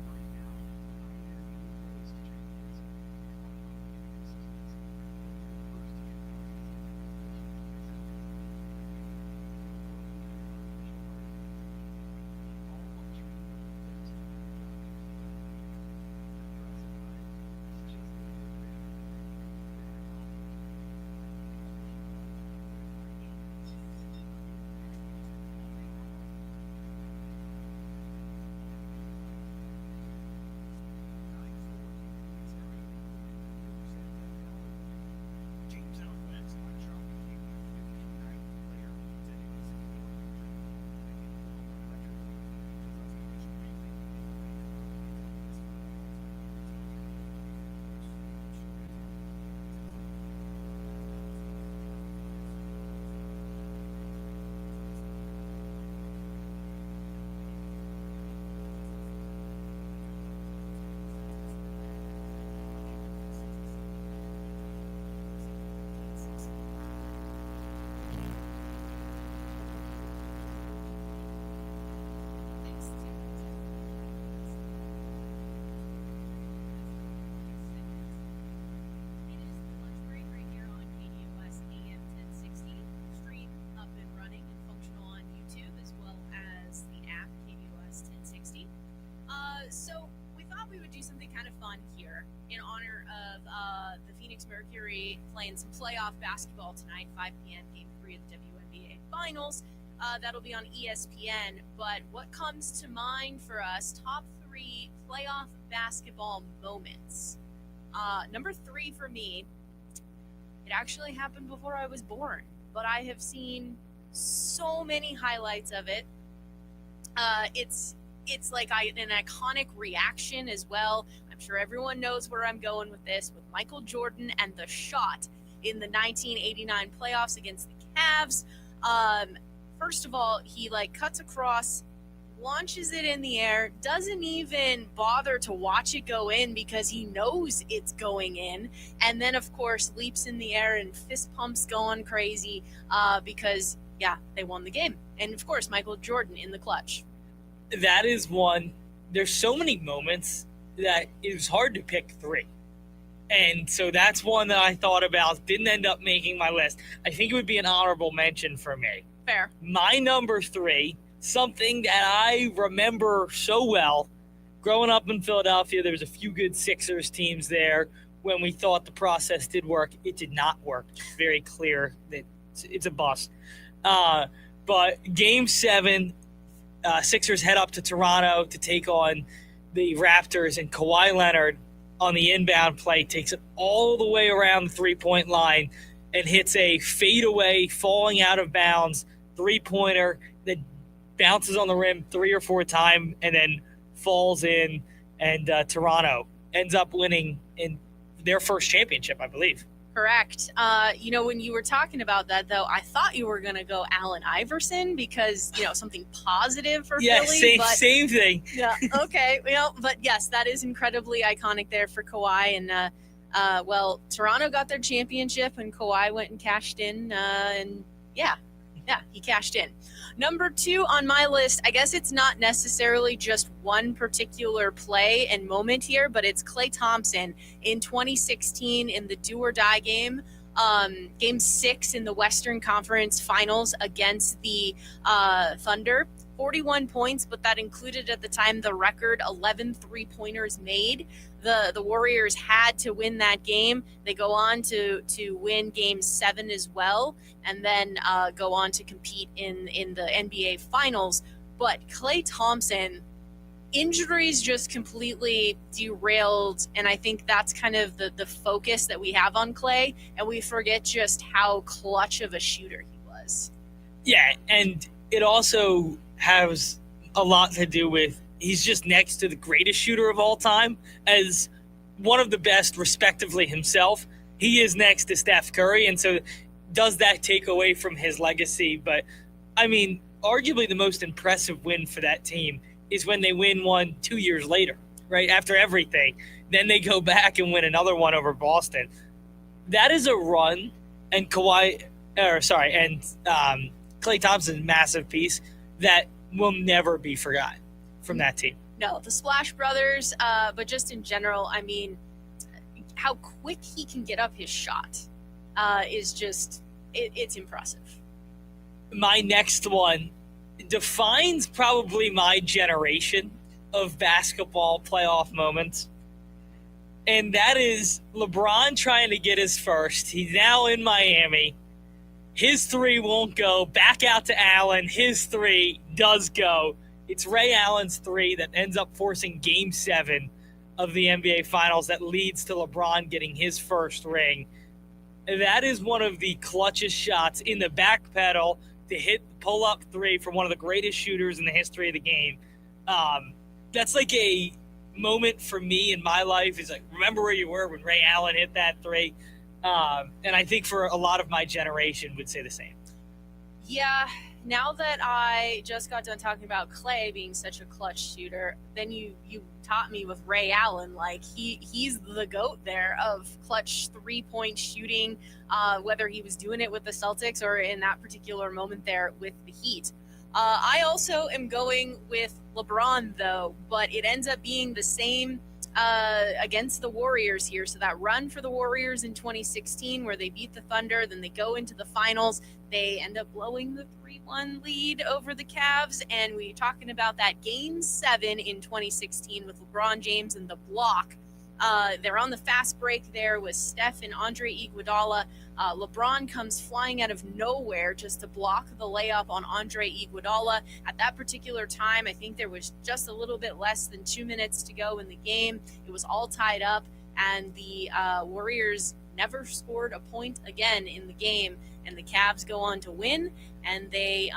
right now. Ways to change things.
So we thought we would do something kind of fun here in honor of the Phoenix Mercury playing some playoff basketball tonight, 5 p.m. Game 3 of the WNBA Finals. That'll be on ESPN. But what comes to mind for us, top 3 playoff basketball moments? Number 3 for me, it actually happened before I was born, but I have seen so many highlights of it. It's like an iconic reaction as well. I'm sure everyone knows where I'm going with this, with Michael Jordan and the shot in the 1989 playoffs against the Cavs. First of all, he cuts across, launches it in the air, doesn't even bother to watch it go in because he knows it's going in, and then of course leaps in the air and fist pumps going crazy because they won the game. And of course Michael Jordan in the clutch.
That is one. There's so many moments that it was hard to pick 3. And so that's one that I thought about, didn't end up making my list. I think it would be an honorable mention for me.
Fair.
My number 3, something that I remember so well. Growing up in Philadelphia, there was a few good Sixers teams there. When we thought the process did work, it did not work. It's very clear that it's a bust. But Game 7, Sixers head up to Toronto to take on the Raptors, and Kawhi Leonard on the inbound play takes it all the way around the three-point line and hits a fadeaway, falling out of bounds three-pointer that bounces on the rim 3 or 4 times and then falls in, and Toronto ends up winning in their first championship, I believe.
Correct. When you were talking about that, though, I thought you were going to go Allen Iverson because, something positive for Philly.
Same thing.
Yeah, okay. But yes, that is incredibly iconic there for Kawhi. And, Toronto got their championship and Kawhi went and cashed in. He cashed in. Number 2 on my list, I guess it's not necessarily just one particular play and moment here, but it's Klay Thompson in 2016 in the do-or-die game, Game 6 in the Western Conference Finals against the Thunder. 41 points, but that included at the time the record 11 three-pointers made. The Warriors had to win that game. They go on to win Game 7 as well, and then go on to compete in the NBA Finals. But Klay Thompson, injuries just completely derailed, and I think that's kind of the focus that we have on Klay, and we forget just how clutch of a shooter he was.
Yeah, and it also has a lot to do with he's just next to the greatest shooter of all time as one of the best, respectively, himself. He is next to Steph Curry, and so does that take away from his legacy? But, I mean, arguably the most impressive win for that team is when they win one 2 years later, right, after everything. Then they go back and win another one over Boston. That is a run, and Klay Thompson's massive piece that will never be forgotten from that team.
No, the Splash Brothers, but just in general, I mean, how quick he can get up his shot is just, it's impressive.
My next one defines probably my generation of basketball playoff moments, and that is LeBron trying to get his first. He's now in Miami. His 3 won't go. Back out to Allen. His 3 does go. It's Ray Allen's 3 that ends up forcing Game 7 of the NBA Finals that leads to LeBron getting his first ring. That is one of the clutchest shots in the back pedal to hit pull-up 3 from one of the greatest shooters in the history of the game. That's like a moment for me in my life is like, remember where you were when Ray Allen hit that 3? And I think for a lot of my generation would say the same.
Yeah, now that I just got done talking about Klay being such a clutch shooter, then you taught me with Ray Allen, like he's the GOAT there of clutch 3-point shooting, whether he was doing it with the Celtics or in that particular moment there with the Heat. I also am going with LeBron, though, but it ends up being the same against the Warriors here. So that run for the Warriors in 2016 where they beat the Thunder, then they go into the finals. They end up blowing the 3-1 lead over the Cavs, and we're talking about that Game 7 in 2016 with LeBron James and the block. They're on the fast break there with Steph and Andre Iguodala. LeBron comes flying out of nowhere just to block the layup on Andre Iguodala. At that particular time, I think there was just a little bit less than 2 minutes to go in the game. It was all tied up, and the Warriors never scored a point again in the game, and the Cavs go on to win, and they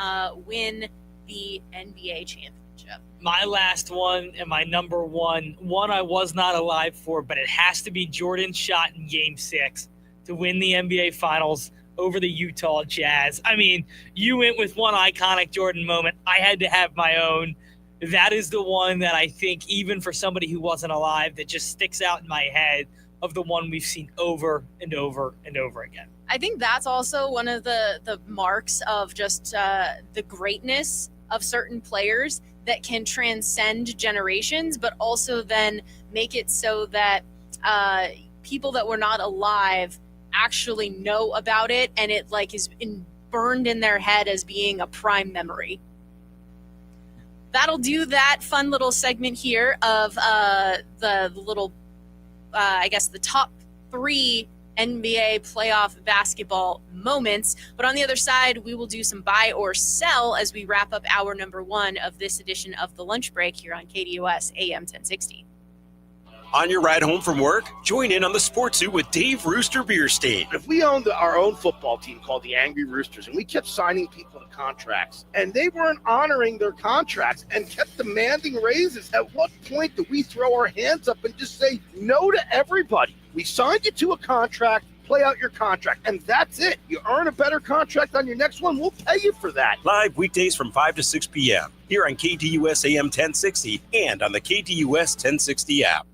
win the NBA championship.
My last one and my number one I was not alive for, but it has to be Jordan's shot in Game 6 to win the NBA Finals over the Utah Jazz. I mean, you went with one iconic Jordan moment. I had to have my own. That is the one that I think, even for somebody who wasn't alive, that just sticks out in my head of the one we've seen over and over and over again.
I think that's also one of the marks of just the greatness of certain players that can transcend generations, but also then make it so that people that were not alive actually know about it, and it like is burned in their head as being a prime memory. that'll do that fun little segment here of the little, I guess, the top 3 NBA playoff basketball moments. But on the other side, we will do some buy or sell as we wrap up hour number 1 of this edition of The Lunch Break here on KDUS AM 1060.
On your ride home from work, join in on the Sports Zoo with Dave Rooster Bierstein.
If we owned our own football team called the Angry Roosters and we kept signing people to contracts and they weren't honoring their contracts and kept demanding raises, at what point do we throw our hands up and just say no to everybody? We signed you to a contract, play out your contract, and that's it. You earn a better contract on your next one, we'll pay you for that.
Live weekdays from 5 to 6 p.m. here on KDUS AM 1060 and on the KDUS 1060 app.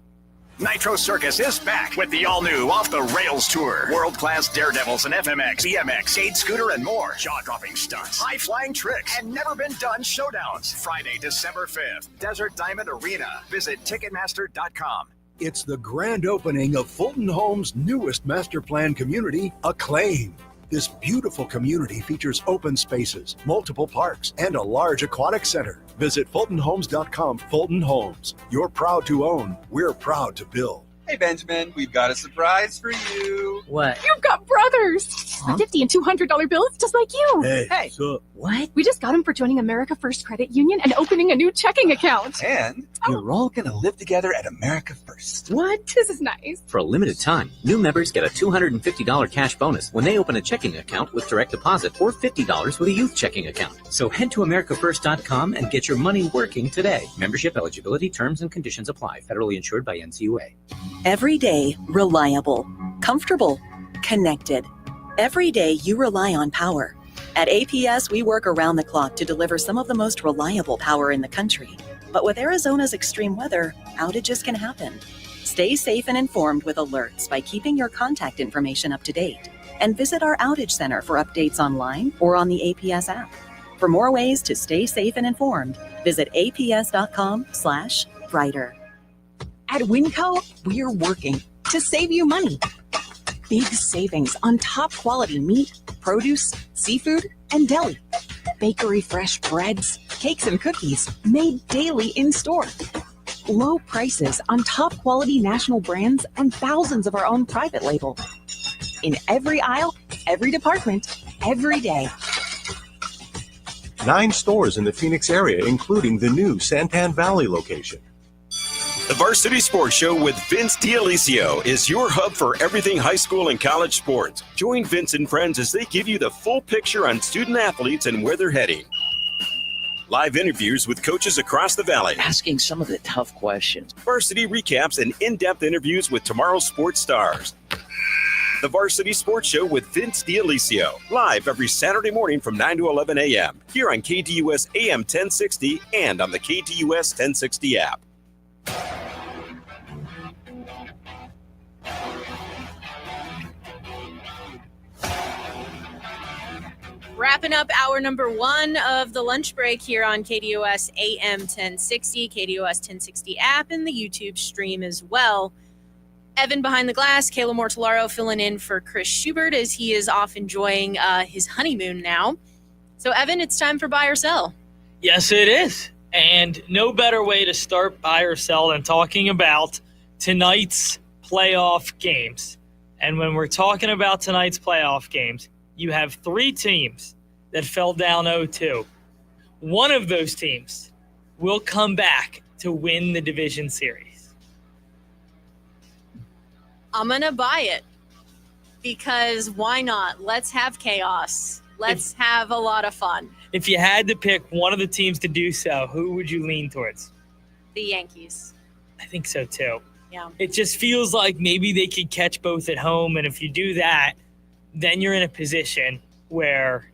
Nitro Circus is back with the all-new Off the Rails Tour. World-class daredevils and FMX, BMX, skate scooter, and more. Jaw-dropping stunts, high-flying tricks, and never-been-done showdowns. Friday, December 5th, Desert Diamond Arena. Visit Ticketmaster.com.
It's the grand opening of Fulton Homes' newest master plan community, Acclaim. This beautiful community features open spaces, multiple parks, and a large aquatic center. Visit FultonHomes.com. Fulton Homes. You're proud to own. We're proud to build.
Hey, Benjamin, we've got a surprise for you.
What? You've got brothers!
Huh?
A $50 and $200 bills just like you.
Hey, what's up?
What? We just got them for joining America First Credit Union and opening a new checking account.
And you're all going to live together at America First.
What? This is nice.
For a limited time, new members get a $250 cash bonus when they open a checking account with direct deposit or $50 with a youth checking account. So head to AmericaFirst.com and get your money working today. Membership eligibility, terms, and conditions apply. Federally insured by NCUA.
Every day, reliable, comfortable, connected. Every day you rely on power. At APS, we work around the clock to deliver some of the most reliable power in the country. But with Arizona's extreme weather, outages can happen. Stay safe and informed with alerts by keeping your contact information up to date. And visit our outage center for updates online or on the APS app. For more ways to stay safe and informed, visit aps.com/brighter.
At Winco, we're working to save you money. Big savings on top quality meat, produce, seafood, and deli. Bakery fresh breads, cakes, and cookies made daily in store. Low prices on top quality national brands and thousands of our own private label. In every aisle, every department, every day.
9 stores in the Phoenix area, including the new Santan Valley location.
The Varsity Sports Show with Vince D'Alicio is your hub for everything high school and college sports. Join Vince and friends as they give you the full picture on student athletes and where they're heading. Live interviews with coaches across the valley.
Asking some of the tough questions.
Varsity recaps and in-depth interviews with tomorrow's sports stars. The Varsity Sports Show with Vince D'Alicio. Live every Saturday morning from 9 to 11 a.m. here on KDUS AM 1060 and on the KDUS 1060 app.
Wrapping up hour number 1 of the lunch break here on KDUS AM 1060, KDUS 1060 app, and the YouTube stream as well. Evan behind the glass, Kayla Mortellaro filling in for Chris Schubert as he is off enjoying his honeymoon now. So, Evan, it's time for buy or sell.
Yes, it is. And no better way to start buy or sell than talking about tonight's playoff games. And when we're talking about tonight's playoff games, you have 3 teams that fell down 0-2. One of those teams will come back to win the division series.
I'm going to buy it because why not? Let's have chaos. Let's have a lot of fun.
If you had to pick one of the teams to do so, who would you lean towards?
The Yankees.
I think so too.
Yeah.
It just feels like maybe they could catch both at home. And if you do that, then you're in a position where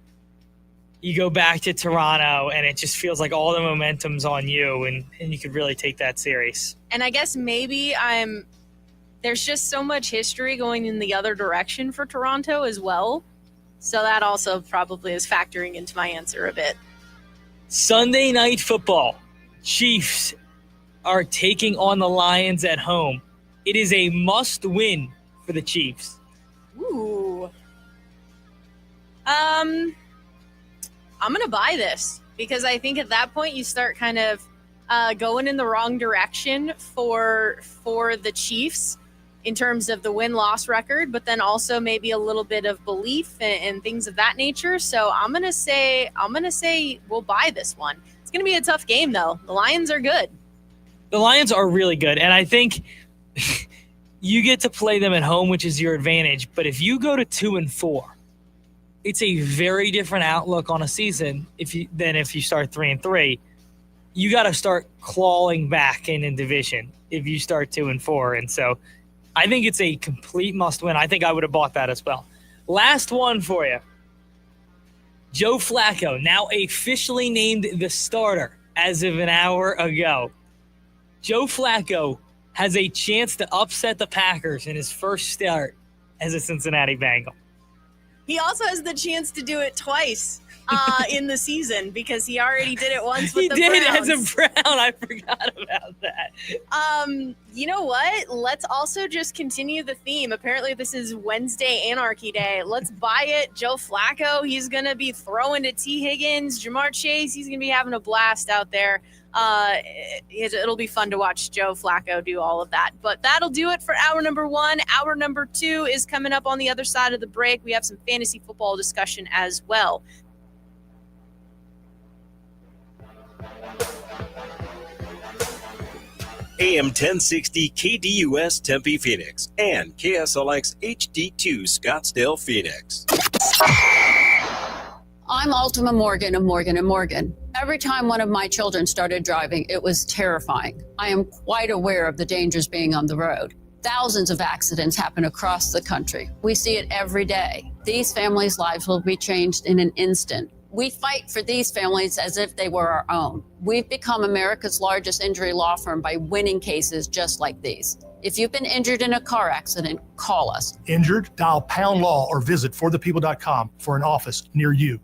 you go back to Toronto and it just feels like all the momentum's on you and you could really take that series.
And I guess maybe there's just so much history going in the other direction for Toronto as well. So that also probably is factoring into my answer a bit.
Sunday Night Football. Chiefs are taking on the Lions at home. It is a must-win for the Chiefs.
Ooh. I'm going to buy this because I think at that point you start kind of going in the wrong direction for the Chiefs in terms of the win-loss record, but then also maybe a little bit of belief and things of that nature. So I'm gonna say we'll buy this one. It's gonna be a tough game though. The Lions are good.
The Lions are really good, and I think you get to play them at home, which is your advantage. But if you go to 2-4, it's a very different outlook on a season than if you start 3-3. You got to start clawing back in division if you start 2-4, and so I think it's a complete must-win. I think I would have bought that as well. Last one for you. Joe Flacco, now officially named the starter as of an hour ago. Joe Flacco has a chance to upset the Packers in his first start as a Cincinnati Bengal.
He also has the chance to do it twice in the season because he already did it once with the Browns.
He did as a Brown. I forgot about that.
You know what? Let's also just continue the theme. Apparently, this is Wednesday Anarchy Day. Let's buy it. Joe Flacco, he's going to be throwing to T. Higgins. Jamar Chase, he's going to be having a blast out there. It'll be fun to watch Joe Flacco do all of that. But that'll do it for hour number 1. Hour number 2 is coming up on the other side of the break. We have some fantasy football discussion as well.
AM 1060 KDUS Tempe Phoenix and KSLX HD2 Scottsdale Phoenix.
I'm Ultima Morgan of Morgan & Morgan. Every time one of my children started driving, it was terrifying. I am quite aware of the dangers being on the road. Thousands of accidents happen across the country. We see it every day. These families' lives will be changed in an instant. We fight for these families as if they were our own. We've become America's largest injury law firm by winning cases just like these. If you've been injured in a car accident, call us.
Injured? Dial pound law or visit forthepeople.com for an office near you.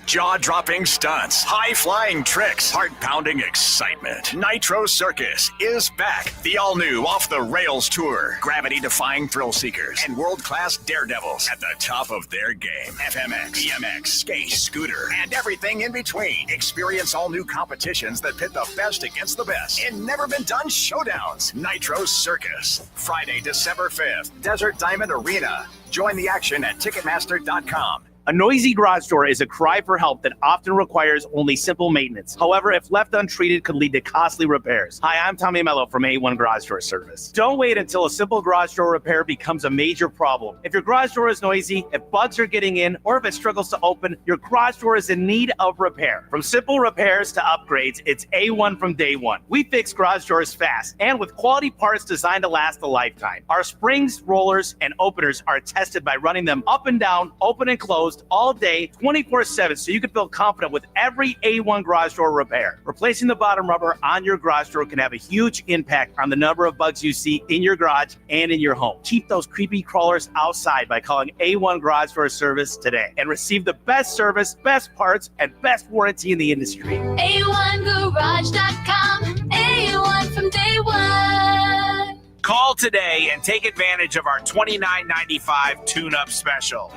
Jaw-dropping stunts, high-flying tricks, heart-pounding excitement. Nitro Circus is back. The all-new off-the-rails tour. Gravity-defying thrill seekers and world-class daredevils at the top of their game. FMX, BMX, skate, scooter, and everything in between. Experience all new competitions that pit the best against the best in never-been-done showdowns. Nitro Circus. Friday, December 5th. Desert Diamond Arena. Join the action at Ticketmaster.com.
A noisy garage door is a cry for help that often requires only simple maintenance. However, if left untreated, could lead to costly repairs. Hi, I'm Tommy Mello from A1 Garage Door Service. Don't wait until a simple garage door repair becomes a major problem. If your garage door is noisy, if bugs are getting in, or if it struggles to open, your garage door is in need of repair. From simple repairs to upgrades, it's A1 from day one. We fix garage doors fast and with quality parts designed to last a lifetime. Our springs, rollers, and openers are tested by running them up and down, open and closed, all day, 24/7, so you can feel confident with every A1 garage door repair. Replacing the bottom rubber on your garage door can have a huge impact on the number of bugs you see in your garage and in your home. Keep those creepy crawlers outside by calling A1 Garage Door Service today and receive the best service, best parts, and best warranty in the industry.
A1Garage.com, A1 from day one.
Call today and take advantage of our $29.95 tune-up special.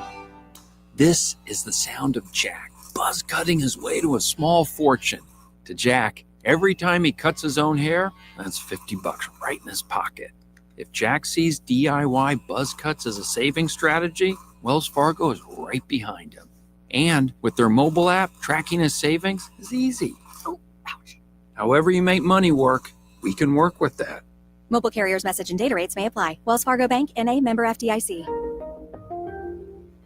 This is the sound of Jack, buzz cutting his way to a small fortune. To Jack, every time he cuts his own hair, that's $50 right in his pocket. If Jack sees DIY buzz cuts as a saving strategy, Wells Fargo is right behind him. And with their mobile app, tracking his savings is easy. Oh, ouch. However you make money work, we can work with that.
Mobile carriers' message and data rates may apply. Wells Fargo Bank, N.A., member FDIC.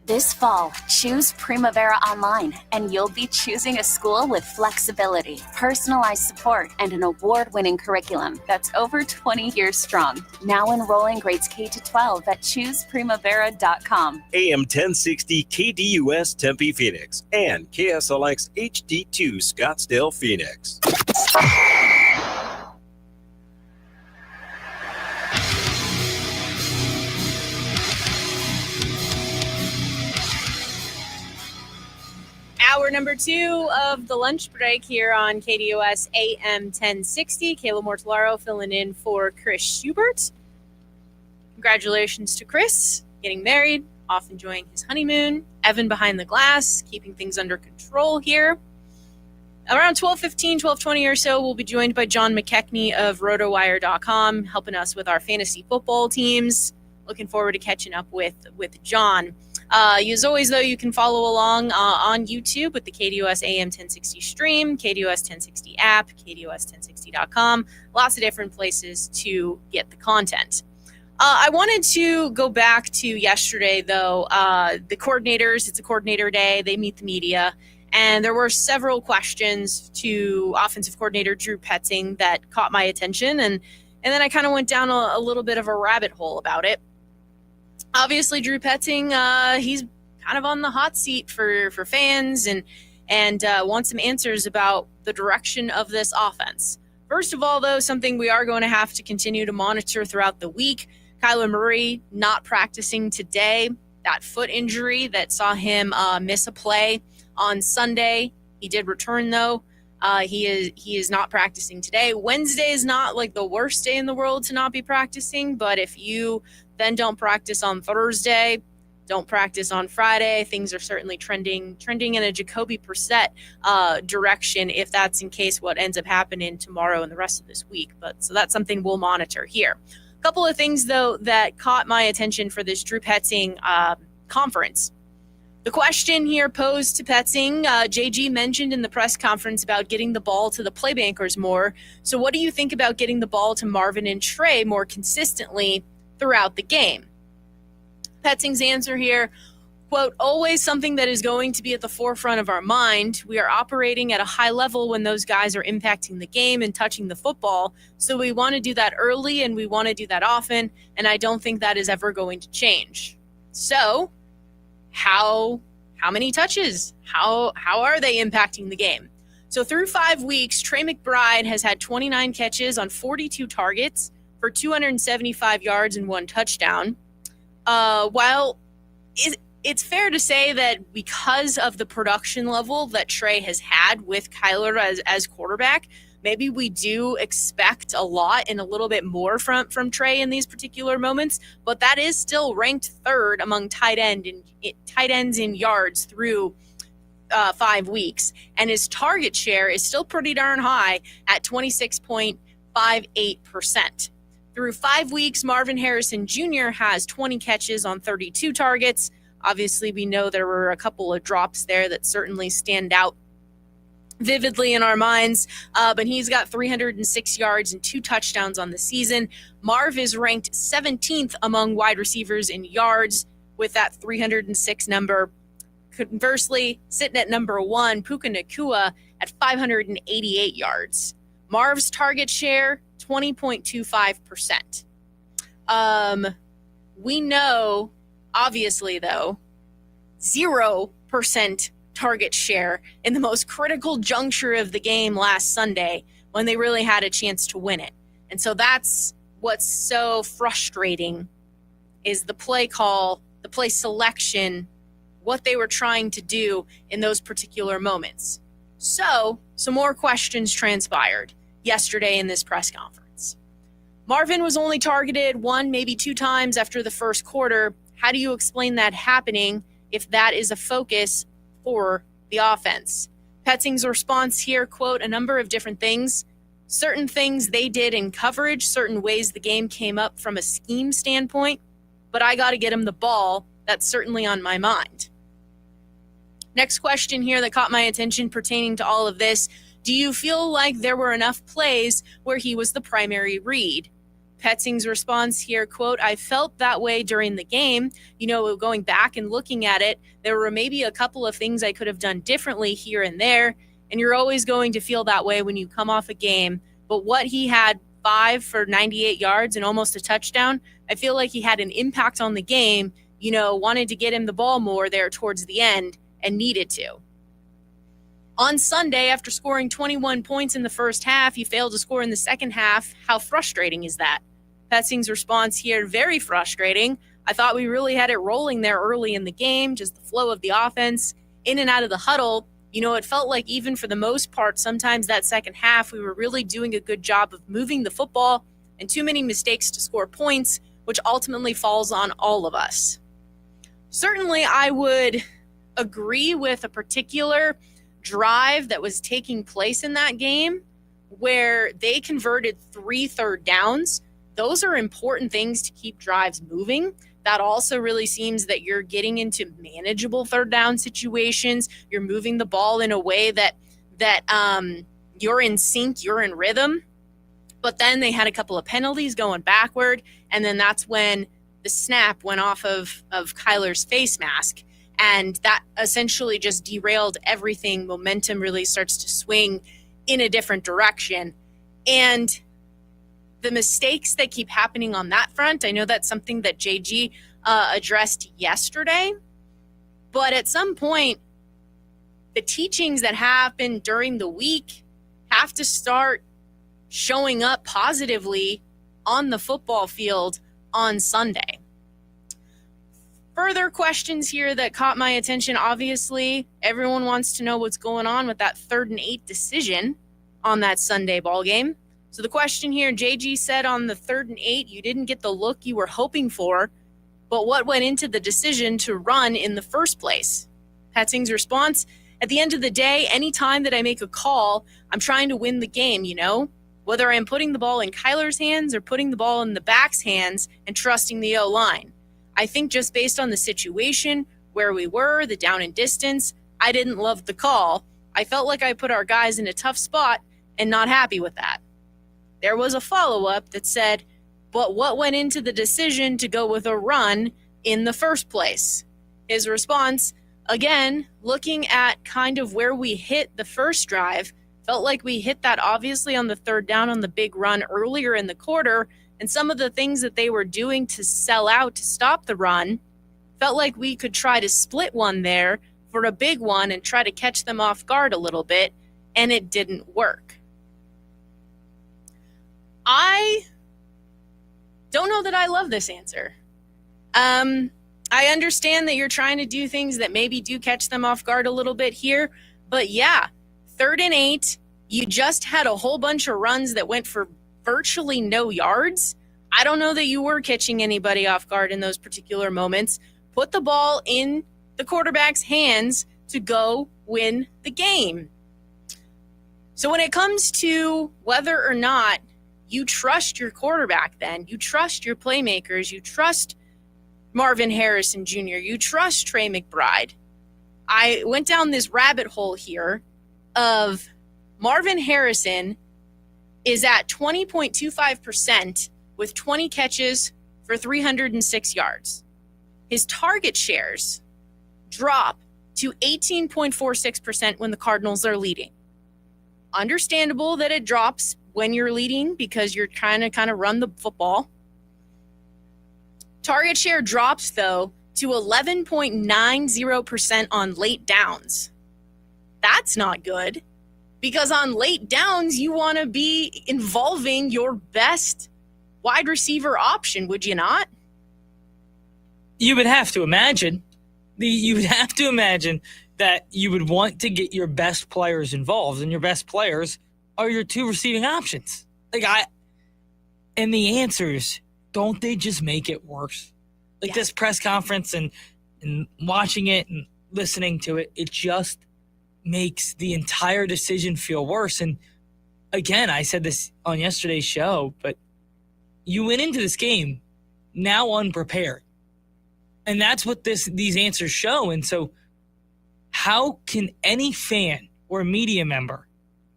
This fall, choose Primavera Online, and you'll be choosing a school with flexibility, personalized support, and an award-winning curriculum that's over 20 years strong. Now enrolling grades K-12 at chooseprimavera.com.
AM 1060 KDUS Tempe Phoenix and KSLX HD2 Scottsdale Phoenix.
Hour number 2 of the lunch break here on KDUS AM 1060. Kayla Mortellaro filling in for Chris Schubert. Congratulations to Chris, getting married, off enjoying his honeymoon. Evan behind the glass, keeping things under control here. Around 12:15, 12:20 or so, we'll be joined by John McKechnie of RotoWire.com, helping us with our fantasy football teams. Looking forward to catching up with John. As always, though, you can follow along on YouTube with the KDUS AM 1060 stream, KDUS 1060 app, KDUS1060.com. Lots of different places to get the content. I wanted to go back to yesterday, though. The coordinators, it's a coordinator day. They meet the media. And there were several questions to offensive coordinator Drew Petzing that caught my attention. And then I kind of went down a little bit of a rabbit hole about it. Obviously, Drew Petzing, he's kind of on the hot seat for fans and wants some answers about the direction of this offense. First of all, though, something we are going to have to continue to monitor throughout the week. Kyler Murray not practicing today. That foot injury that saw him miss a play on Sunday. He did return, though. He is not practicing today. Wednesday is not like the worst day in the world to not be practicing, but if you then don't practice on Thursday, don't practice on Friday, things are certainly trending in a Jacoby Brissett direction, if that's in case what ends up happening tomorrow and the rest of this week. But so that's something we'll monitor here. A couple of things, though, that caught my attention for this Drew Petzing conference. The question here posed to Petzing, JG mentioned in the press conference about getting the ball to the playmakers more. So what do you think about getting the ball to Marvin and Trey more consistently throughout the game? Petzing's answer here, quote, always something that is going to be at the forefront of our mind. We are operating at a high level when those guys are impacting the game and touching the football. So we want to do that early and we want to do that often. And I don't think that is ever going to change. So how many touches? How are they impacting the game? So through 5 weeks, Trey McBride has had 29 catches on 42 targets for 275 yards and 1 touchdown. While it's fair to say that because of the production level that Trey has had with Kyler as quarterback, maybe we do expect a lot and a little bit more from Trey in these particular moments, but that is still ranked third among tight ends in yards through 5 weeks, and his target share is still pretty darn high at 26.58%. Through 5 weeks, Marvin Harrison Jr. has 20 catches on 32 targets. Obviously, we know there were a couple of drops there that certainly stand out vividly in our minds, but he's got 306 yards and 2 touchdowns on the season. Marv is ranked 17th among wide receivers in yards with that 306 number. Conversely, sitting at number 1, Puka Nacua at 588 yards. Marv's target share, 20.25%. We know, obviously, though, 0% target share in the most critical juncture of the game last Sunday when they really had a chance to win it. And so that's what's so frustrating is the play call, the play selection, what they were trying to do in those particular moments. So some more questions transpired yesterday in this press conference. Marvin was only targeted 1, maybe 2 times after the first quarter. How do you explain that happening if that is a focus for the offense? Petzing's response here, quote, a number of different things. Certain things they did in coverage, certain ways the game came up from a scheme standpoint, but I got to get him the ball. That's certainly on my mind. Next question here that caught my attention pertaining to all of this. Do you feel like there were enough plays where he was the primary read? Petzing's response here, quote, I felt that way during the game. You know, going back and looking at it, there were maybe a couple of things I could have done differently here and there. And you're always going to feel that way when you come off a game. But what he had, 5 for 98 yards and almost a touchdown, I feel like he had an impact on the game, you know, wanted to get him the ball more there towards the end and needed to. On Sunday, after scoring 21 points in the first half, he failed to score in the second half. How frustrating is that? Petzing's response here, very frustrating. I thought we really had it rolling there early in the game, just the flow of the offense, in and out of the huddle. You know, it felt like even for the most part, sometimes that second half, we were really doing a good job of moving the football and too many mistakes to score points, which ultimately falls on all of us. Certainly, I would agree with a particular drive that was taking place in that game where they converted 3 third downs. Those are important things to keep drives moving. That also really seems that you're getting into manageable third down situations. You're moving the ball in a way that you're in sync, you're in rhythm. But then they had a couple of penalties going backward, and then that's when the snap went off of Kyler's face mask, and that essentially just derailed everything. Momentum really starts to swing in a different direction. And the mistakes that keep happening on that front, I know that's something that JG addressed yesterday, but at some point, the teachings that happen during the week have to start showing up positively on the football field on Sunday. Further questions here that caught my attention. Obviously, everyone wants to know what's going on with that 3rd and 8 decision on that Sunday ball game. So the question here, JG said on the 3rd and 8, you didn't get the look you were hoping for, but what went into the decision to run in the first place? Patsing's response, at the end of the day, anytime that I make a call, I'm trying to win the game, whether I'm putting the ball in Kyler's hands or putting the ball in the back's hands and trusting the O-line. I think just based on the situation, where we were, the down and distance, I didn't love the call. I felt like I put our guys in a tough spot and not happy with that. There was a follow-up that said, but what went into the decision to go with a run in the first place? His response, again, looking at kind of where we hit the first drive, felt like we hit that obviously on the 3rd down on the big run earlier in the quarter, and some of the things that they were doing to sell out to stop the run, felt like we could try to split one there for a big one and try to catch them off guard a little bit, and it didn't work. I don't know that I love this answer. I understand that you're trying to do things that maybe do catch them off guard a little bit here, but yeah, 3rd and 8, you just had a whole bunch of runs that went for virtually no yards. I don't know that you were catching anybody off guard in those particular moments. Put the ball in the quarterback's hands to go win the game. So when it comes to whether or not you trust your quarterback, then you trust your playmakers, you trust Marvin Harrison Jr., you trust Trey McBride. I went down this rabbit hole here of Marvin Harrison is at 20.25% with 20 catches for 306 yards. His target shares drop to 18.46% when the Cardinals are leading. Understandable that it drops when you're leading because you're trying to kind of run the football. Target share drops, though, to 11.90% on late downs. That's not good, because on late downs, you want to be involving your best wide receiver option, would you not?
You would have to imagine. You would have to imagine that you would want to get your best players involved, and your best players are your 2 receiving options. And the answers, don't they just make it worse? This press conference and watching it and listening to it, it just makes the entire decision feel worse. And again, I said this on yesterday's show, but you went into this game now unprepared. And that's what these answers show. And so how can any fan or media member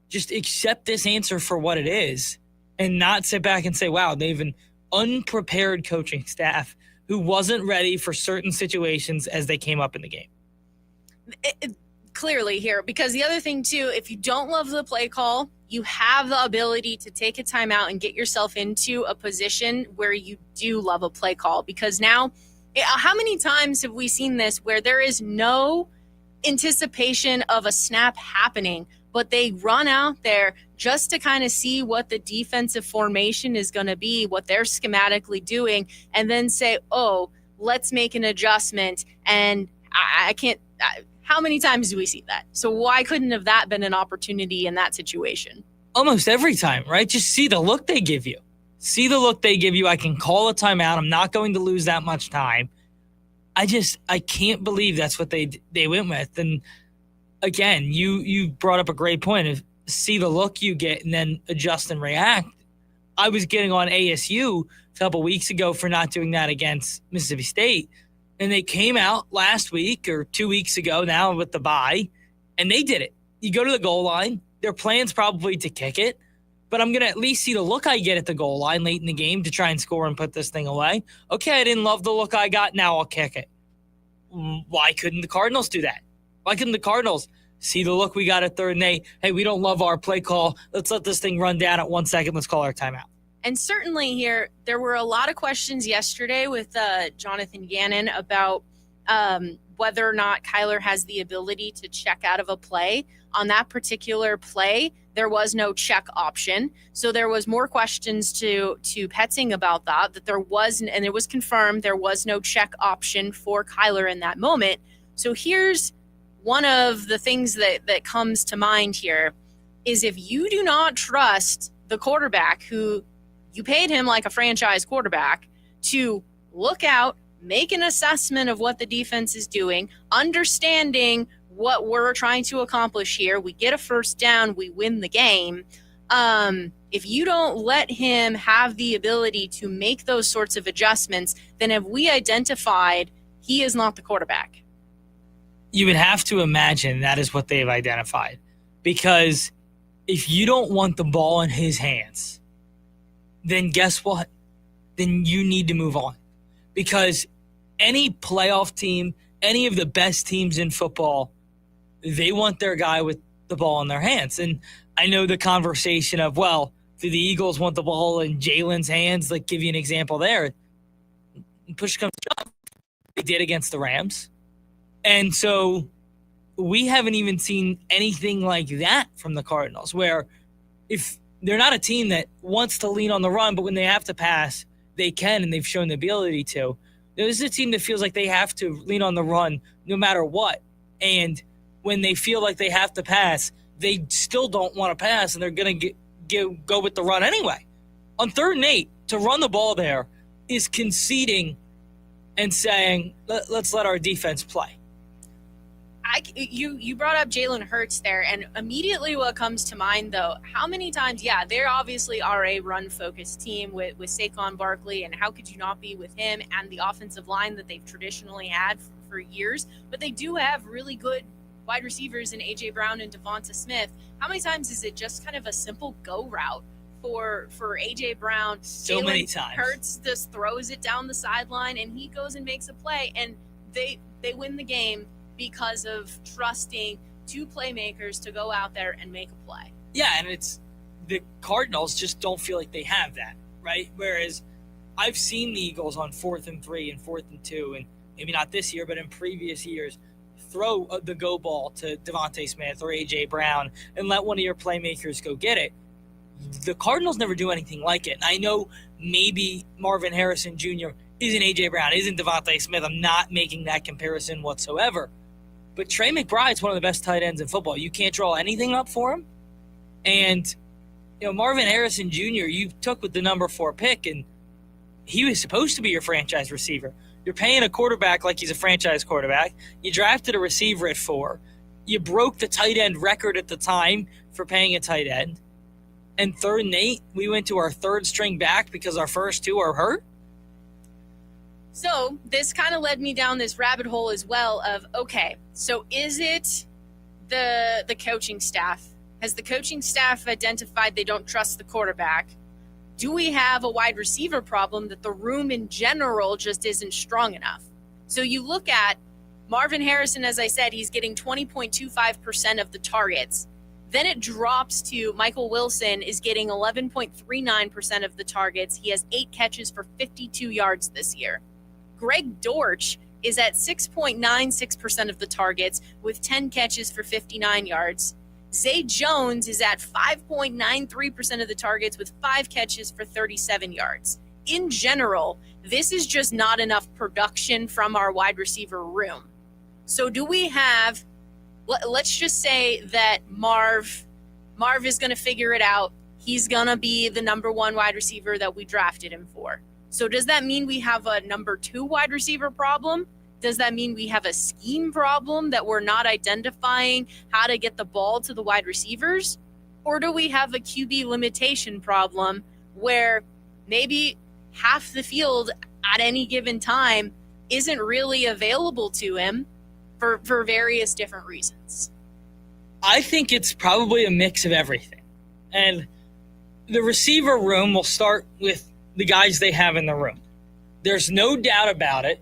just accept this answer for what it is and not sit back and say, wow, they have an unprepared coaching staff who wasn't ready for certain situations as they came up in the game?
Clearly here, because the other thing too, if you don't love the play call, you have the ability to take a timeout and get yourself into a position where you do love a play call. Because now, how many times have we seen this where there is no anticipation of a snap happening, but they run out there just to kind of see what the defensive formation is going to be, what they're schematically doing, and then say, oh, let's make an adjustment. And I can't, how many times do we see that? So why couldn't have that been an opportunity in that situation?
Almost every time, right? Just see the look they give you. See the look they give you. I can call a timeout. I'm not going to lose that much time. I can't believe that's what they went with. And again, you brought up a great point of see the look you get and then adjust and react. I was getting on ASU a couple weeks ago for not doing that against Mississippi State, and they came out last week or 2 weeks ago now with the bye, and they did it. You go to the goal line. Their plan's probably to kick it, but I'm going to at least see the look I get at the goal line late in the game to try and score and put this thing away. Okay, I didn't love the look I got. Now I'll kick it. Why couldn't the Cardinals do that? Why couldn't the Cardinals see the look we got at 3rd and 8? Hey, we don't love our play call. Let's let this thing run down at 1 second. Let's call our timeout.
And certainly here, there were a lot of questions yesterday with Johnathan Gannon about whether or not Kyler has the ability to check out of a play. On that particular play, there was no check option. So there was more questions to Petzing about that there wasn't, and it was confirmed there was no check option for Kyler in that moment. So here's one of the things that comes to mind here is if you do not trust the quarterback who you paid him like a franchise quarterback to look out, make an assessment of what the defense is doing, understanding what we're trying to accomplish here. We get a first down, we win the game. If you don't let him have the ability to make those sorts of adjustments, then have we identified he is not the quarterback?
You would have to imagine that is what they've identified. Because if you don't want the ball in his hands, then guess what? Then you need to move on. Because any playoff team, any of the best teams in football, they want their guy with the ball in their hands. And I know the conversation of, well, do the Eagles want the ball in Jalen's hands? Like, give you an example there. Push comes to shove. They did against the Rams. And so we haven't even seen anything like that from the Cardinals, where if they're not a team that wants to lean on the run, but when they have to pass, they can, and they've shown the ability to. This is a team that feels like they have to lean on the run no matter what. And when they feel like they have to pass, they still don't want to pass, and they're going to go with the run anyway. On 3rd and 8, to run the ball there is conceding and saying, let's let our defense play.
You brought up Jalen Hurts there, and immediately what comes to mind, though, how many times, they obviously are a run-focused team with Saquon Barkley, and how could you not be with him and the offensive line that they've traditionally had for years, but they do have really good wide receivers in A.J. Brown and Devonta Smith. How many times is it just kind of a simple go route for A.J. Brown?
So many times.
Hurts just throws it down the sideline, and he goes and makes a play, and they win the game because of trusting two playmakers to go out there and make a play.
Yeah, and it's the Cardinals just don't feel like they have that, right? Whereas I've seen the Eagles on 4th and 3 and 4th and 2, and maybe not this year, but in previous years, throw the go ball to Devonta Smith or A.J. Brown and let one of your playmakers go get it. The Cardinals never do anything like it. And I know maybe Marvin Harrison Jr. isn't A.J. Brown, isn't Devonta Smith. I'm not making that comparison whatsoever. But Trey McBride's one of the best tight ends in football. You can't draw anything up for him. And, Marvin Harrison Jr., you took with the number 4 pick, and he was supposed to be your franchise receiver. You're paying a quarterback like he's a franchise quarterback. You drafted a receiver at 4. You broke the tight end record at the time for paying a tight end. And 3rd and 8, we went to our 3rd string back because our first 2 are hurt.
So this kind of led me down this rabbit hole as well of, okay, so is it the coaching staff? Has the coaching staff identified they don't trust the quarterback? Do we have a wide receiver problem that the room in general just isn't strong enough? So you look at Marvin Harrison, as I said, he's getting 20.25% of the targets. Then it drops to Michael Wilson is getting 11.39% of the targets. He has 8 catches for 52 yards this year. Greg Dortch is at 6.96% of the targets with 10 catches for 59 yards. Zay Jones is at 5.93% of the targets with 5 catches for 37 yards. In general, this is just not enough production from our wide receiver room. So do we have, let's just say that Marv is going to figure it out. He's going to be the number 1 wide receiver that we drafted him for. So does that mean we have a number 2 wide receiver problem? Does that mean we have a scheme problem that we're not identifying how to get the ball to the wide receivers? Or do we have a QB limitation problem where maybe half the field at any given time isn't really available to him for various different reasons?
I think it's probably a mix of everything. And the receiver room will start with the guys they have in the room. There's no doubt about it.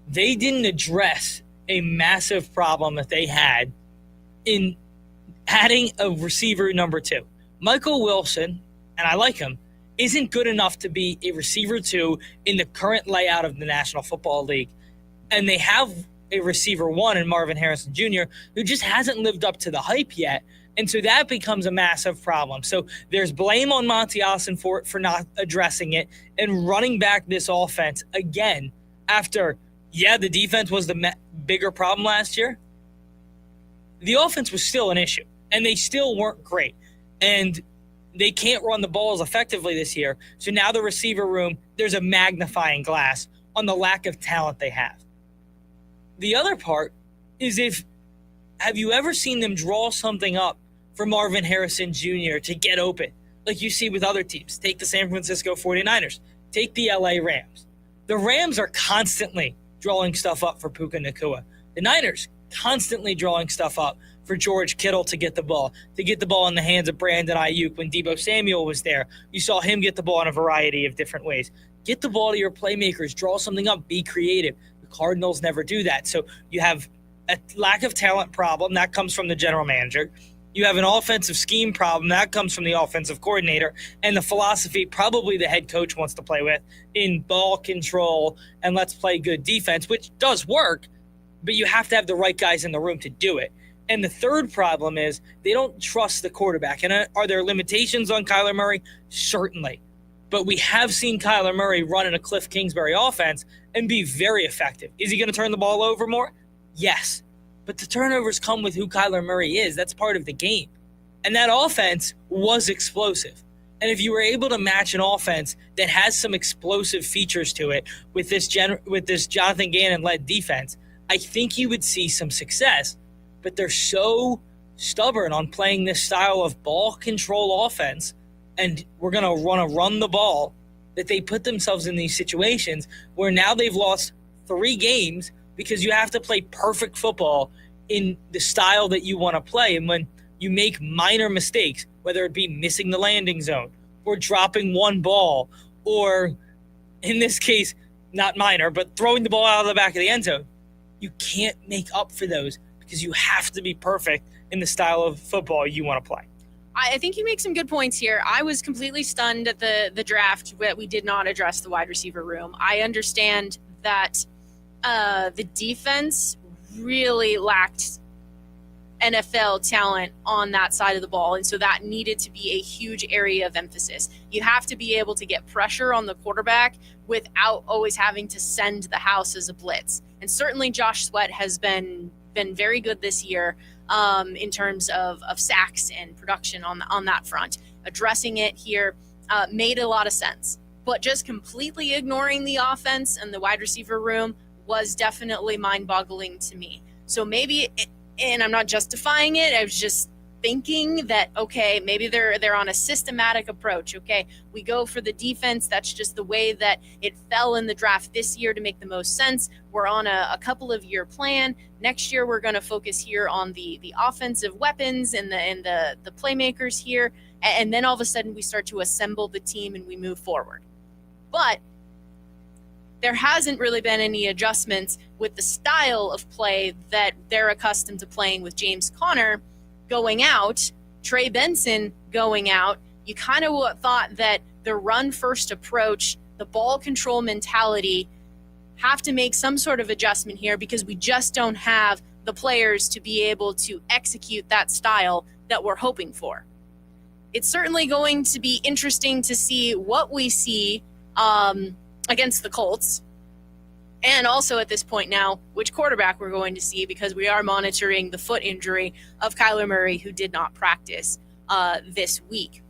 They didn't address a massive problem that they had in adding a receiver number 2. Michael Wilson, and I like him, isn't good enough to be a receiver 2 in the current layout of the National Football League. And they have a receiver 1 in Marvin Harrison Jr., who just hasn't lived up to the hype yet. And so that becomes a massive problem. So there's blame on Monty Allison for not addressing it and running back this offense again after, the defense was the bigger problem last year. The offense was still an issue, and they still weren't great. And they can't run the ball as effectively this year. So now the receiver room, there's a magnifying glass on the lack of talent they have. The other part is have you ever seen them draw something up for Marvin Harrison Jr. to get open, like you see with other teams? Take the San Francisco 49ers. Take the LA Rams. The Rams are constantly drawing stuff up for Puka Nacua. The Niners constantly drawing stuff up for George Kittle to get the ball in the hands of Brandon Ayuk when Deebo Samuel was there. You saw him get the ball in a variety of different ways. Get the ball to your playmakers, draw something up, be creative. The Cardinals never do that. So you have a lack of talent problem. That comes from the general manager. You have an offensive scheme problem. That comes from the offensive coordinator. And the philosophy probably the head coach wants to play with in ball control and let's play good defense, which does work, but you have to have the right guys in the room to do it. And the third problem is they don't trust the quarterback. And are there limitations on Kyler Murray? Certainly. But we have seen Kyler Murray run in a Cliff Kingsbury offense and be very effective. Is he going to turn the ball over more? Yes. But the turnovers come with who Kyler Murray is. That's part of the game. And that offense was explosive. And if you were able to match an offense that has some explosive features to it with this Johnathan Gannon-led defense, I think you would see some success. But they're so stubborn on playing this style of ball control offense, and we're going to want to run the ball, that they put themselves in these situations where now they've lost 3 games because you have to play perfect football in the style that you want to play. And when you make minor mistakes, whether it be missing the landing zone or dropping one ball, or in this case, not minor, but throwing the ball out of the back of the end zone, you can't make up for those because you have to be perfect in the style of football you want to play.
I think you make some good points here. I was completely stunned at the draft that we did not address the wide receiver room. I understand that the defense really lacked NFL talent on that side of the ball, and so that needed to be a huge area of emphasis. You have to be able to get pressure on the quarterback without always having to send the house as a blitz. And certainly Josh Sweat has been very good this year in terms of sacks and production on that front. Addressing it here made a lot of sense. But just completely ignoring the offense and the wide receiver room was definitely mind-boggling to me. So maybe, and I'm not justifying it, I was just thinking that, okay, maybe they're on a systematic approach. Okay, we go for the defense. That's just the way that it fell in the draft this year to make the most sense. We're on a couple of year plan. Next year, we're going to focus here on the offensive weapons and the playmakers here. And then all of a sudden we start to assemble the team and we move forward. But there hasn't really been any adjustments with the style of play that they're accustomed to playing with James Conner going out, Trey Benson going out. You kind of thought that the run-first approach, the ball control mentality, have to make some sort of adjustment here because we just don't have the players to be able to execute that style that we're hoping for. It's certainly going to be interesting to see what we see against the Colts. And also at this point now, which quarterback we're going to see, because we are monitoring the foot injury of Kyler Murray, who did not practice this week.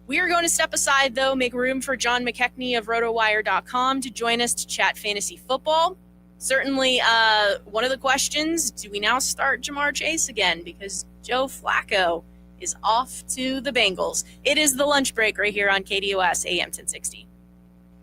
We are going to step aside, though, make room for John McKechnie of RotoWire.com to join us to chat fantasy football. Certainly, one of the questions, do we now start Jamar Chase again? Because Joe Flacco is off to the Bengals. It is the lunch break right here on KDUS AM 1060.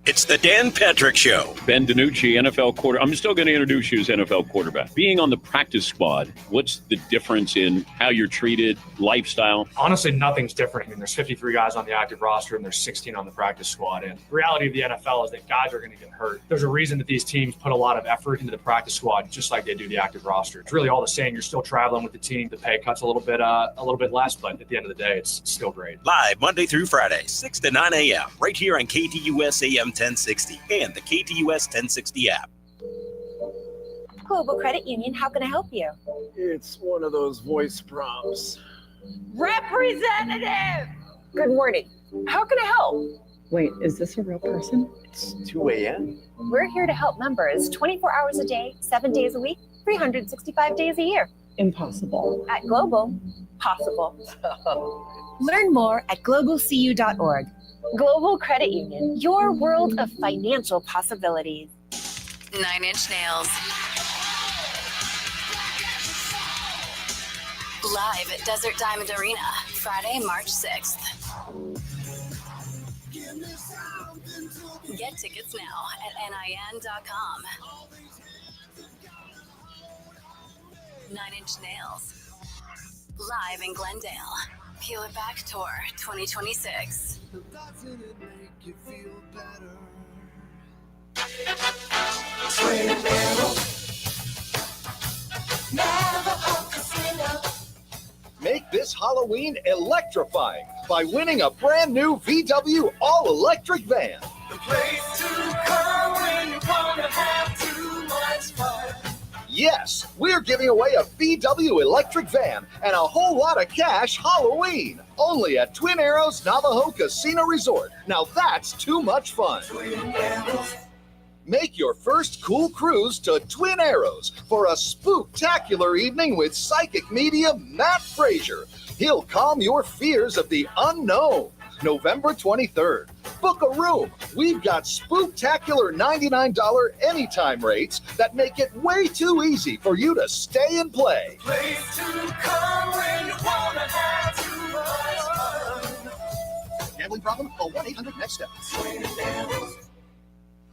It's the Dan Patrick Show.
Ben DiNucci, NFL quarter. I'm still going to introduce you as NFL quarterback. Being on the practice squad, what's the difference in how you're treated, lifestyle?
Honestly, nothing's different. I mean, there's 53 guys on the active roster and there's 16 on the practice squad. And the reality of the NFL is that guys are going to get hurt. There's a reason that these teams put a lot of effort into the practice squad, just like they do the active roster. It's really all the same. You're still traveling with the team. The pay cut's a little bit less, but at the end of the day, it's still great.
Live Monday through Friday, 6 to 9 a.m. right here on KDUS AM 1060 and the KDUS 1060 app.
Global Credit Union, how can I help you?
It's one of those voice prompts.
Representative! Good morning. How can I help?
Wait, is this a real person?
It's 2 a.m.
We're here to help members 24 hours a day, 7 days a week, 365 days a year.
Impossible.
At Global, possible. Learn more at globalcu.org. Global Credit Union, your world of financial possibilities.
9 Inch Nails. Live at Desert Diamond Arena, Friday, March 6th. Get tickets now at NIN.com. 9 Inch Nails. Live in Glendale. Peel It Back Tour 2026.
Doesn't it make you feel better?
Make this Halloween electrifying by winning a brand new VW all-electric van.
The place to come when you wanna have too much fun.
Yes, we're giving away a VW electric van and a whole lot of cash Halloween. Only at Twin Arrows Navajo Casino Resort. Now that's too much fun.
Twin Arrows.
Make your first cool cruise to Twin Arrows for a spooktacular evening with psychic medium Matt Frazier. He'll calm your fears of the unknown. November 23rd. Book a room. We've got spooktacular $99 anytime rates that make it way too easy for you to stay and play.
Place to come when you wanna have too much fun.
Gambling problem? Call 1-800-NEXT-STEP.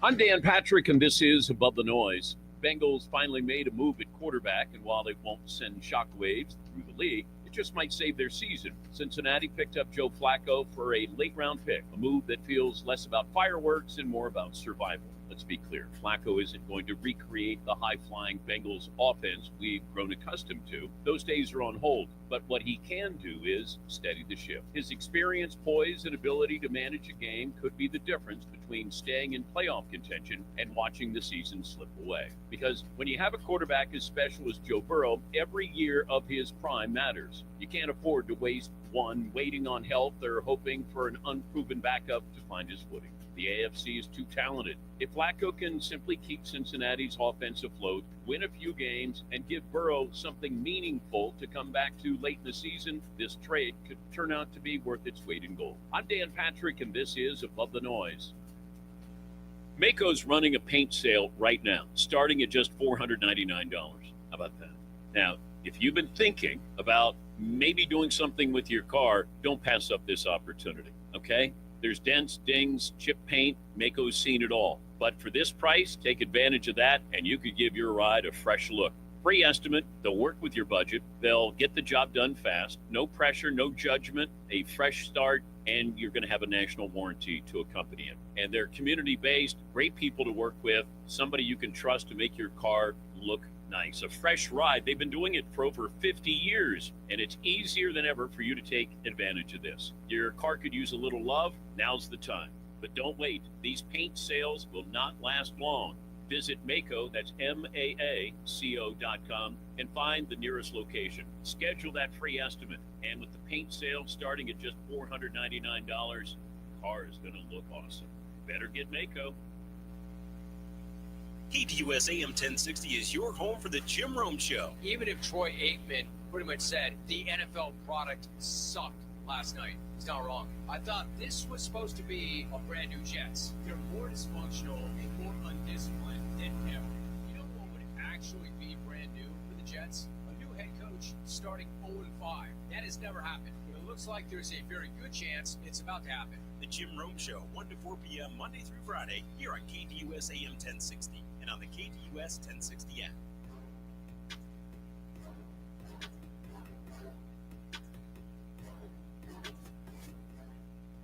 I'm Dan Patrick, and this is Above the Noise. Bengals finally made a move at quarterback, and while they won't send shockwaves through the league, it just might save their season. Cincinnati picked up Joe Flacco for a late-round pick, a move that feels less about fireworks and more about survival. Let's be clear, Flacco isn't going to recreate the high-flying Bengals offense we've grown accustomed to. Those days are on hold, but what he can do is steady the ship. His experience, poise, and ability to manage a game could be the difference between staying in playoff contention and watching the season slip away. Because when you have a quarterback as special as Joe Burrow, every year of his prime matters. You can't afford to waste one waiting on health or hoping for an unproven backup to find his footing. The AFC is too talented. If Flacco can simply keep Cincinnati's offense afloat, win a few games, and give Burrow something meaningful to come back to late in the season, this trade could turn out to be worth its weight in gold. I'm Dan Patrick, and this is Above the Noise. Maaco's running a paint sale right now, starting at just $499. How about that? Now, if you've been thinking about maybe doing something with your car, don't pass up this opportunity, okay? There's dents, dings, chip paint. Maaco's seen it all. But for this price, take advantage of that, and you could give your ride a fresh look. Free estimate. They'll work with your budget. They'll get the job done fast. No pressure, no judgment, a fresh start, and you're going to have a national warranty to accompany it. And they're community-based, great people to work with, somebody you can trust to make your car look nice. A fresh ride. They've been doing it for over 50 years, and it's easier than ever for you to take advantage of this. Your car could use a little love. Now's the time. But don't wait. These paint sales will not last long. Visit Maaco, that's MAACO.com, and find the nearest location. Schedule that free estimate. And with the paint sale starting at just $499, the car is going to look awesome. Better get Maaco.
KDUS AM 1060 is your home for the Jim Rome Show.
Even if Troy Aikman pretty much said the NFL product sucked last night, he's not wrong. I thought this was supposed to be a brand new Jets. They're more dysfunctional and more undisciplined than ever. You know what? potentially be brand new for the Jets? A new head coach starting 0-5. That has never happened. But it looks like there's a very good chance it's about to happen.
The Jim Rome Show, 1 to 4 p.m. Monday through Friday, here on KDUS AM 1060 and on the KDUS 1060 app.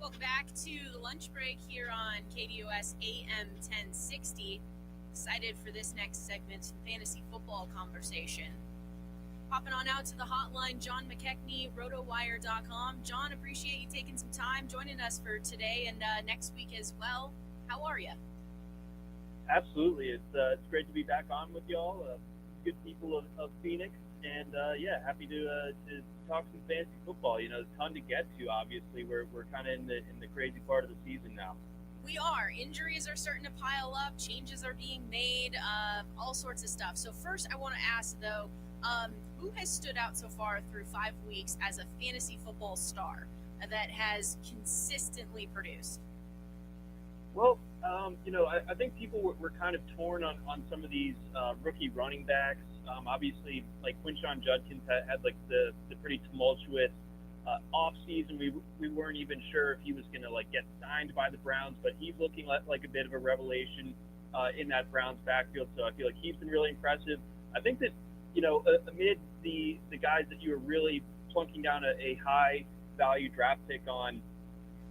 Welcome back to the lunch break here on KDUS AM 1060. Excited for this next segment, fantasy football conversation. Popping on out to the hotline, John McKechnie, rotowire.com. John, appreciate you taking some time joining us for today and next week as well. How are you?
Absolutely. It's great to be back on with y'all. Good people of Phoenix. And, happy to talk some fantasy football. There's a ton to get to, obviously. We're kind of in the crazy part of the season now.
We are. Injuries are starting to pile up. Changes are being made. All sorts of stuff. So first, I want to ask, though, who has stood out so far through 5 weeks as a fantasy football star that has consistently produced?
Well, I think people were kind of torn on some of these rookie running backs. Obviously, like Quinshon Judkins had like the pretty tumultuous off season. We weren't even sure if he was going to get signed by the Browns, but he's looking like a bit of a revelation in that Browns backfield. So I feel like he's been really impressive. I think that amid the guys that you were really plunking down a high value draft pick on,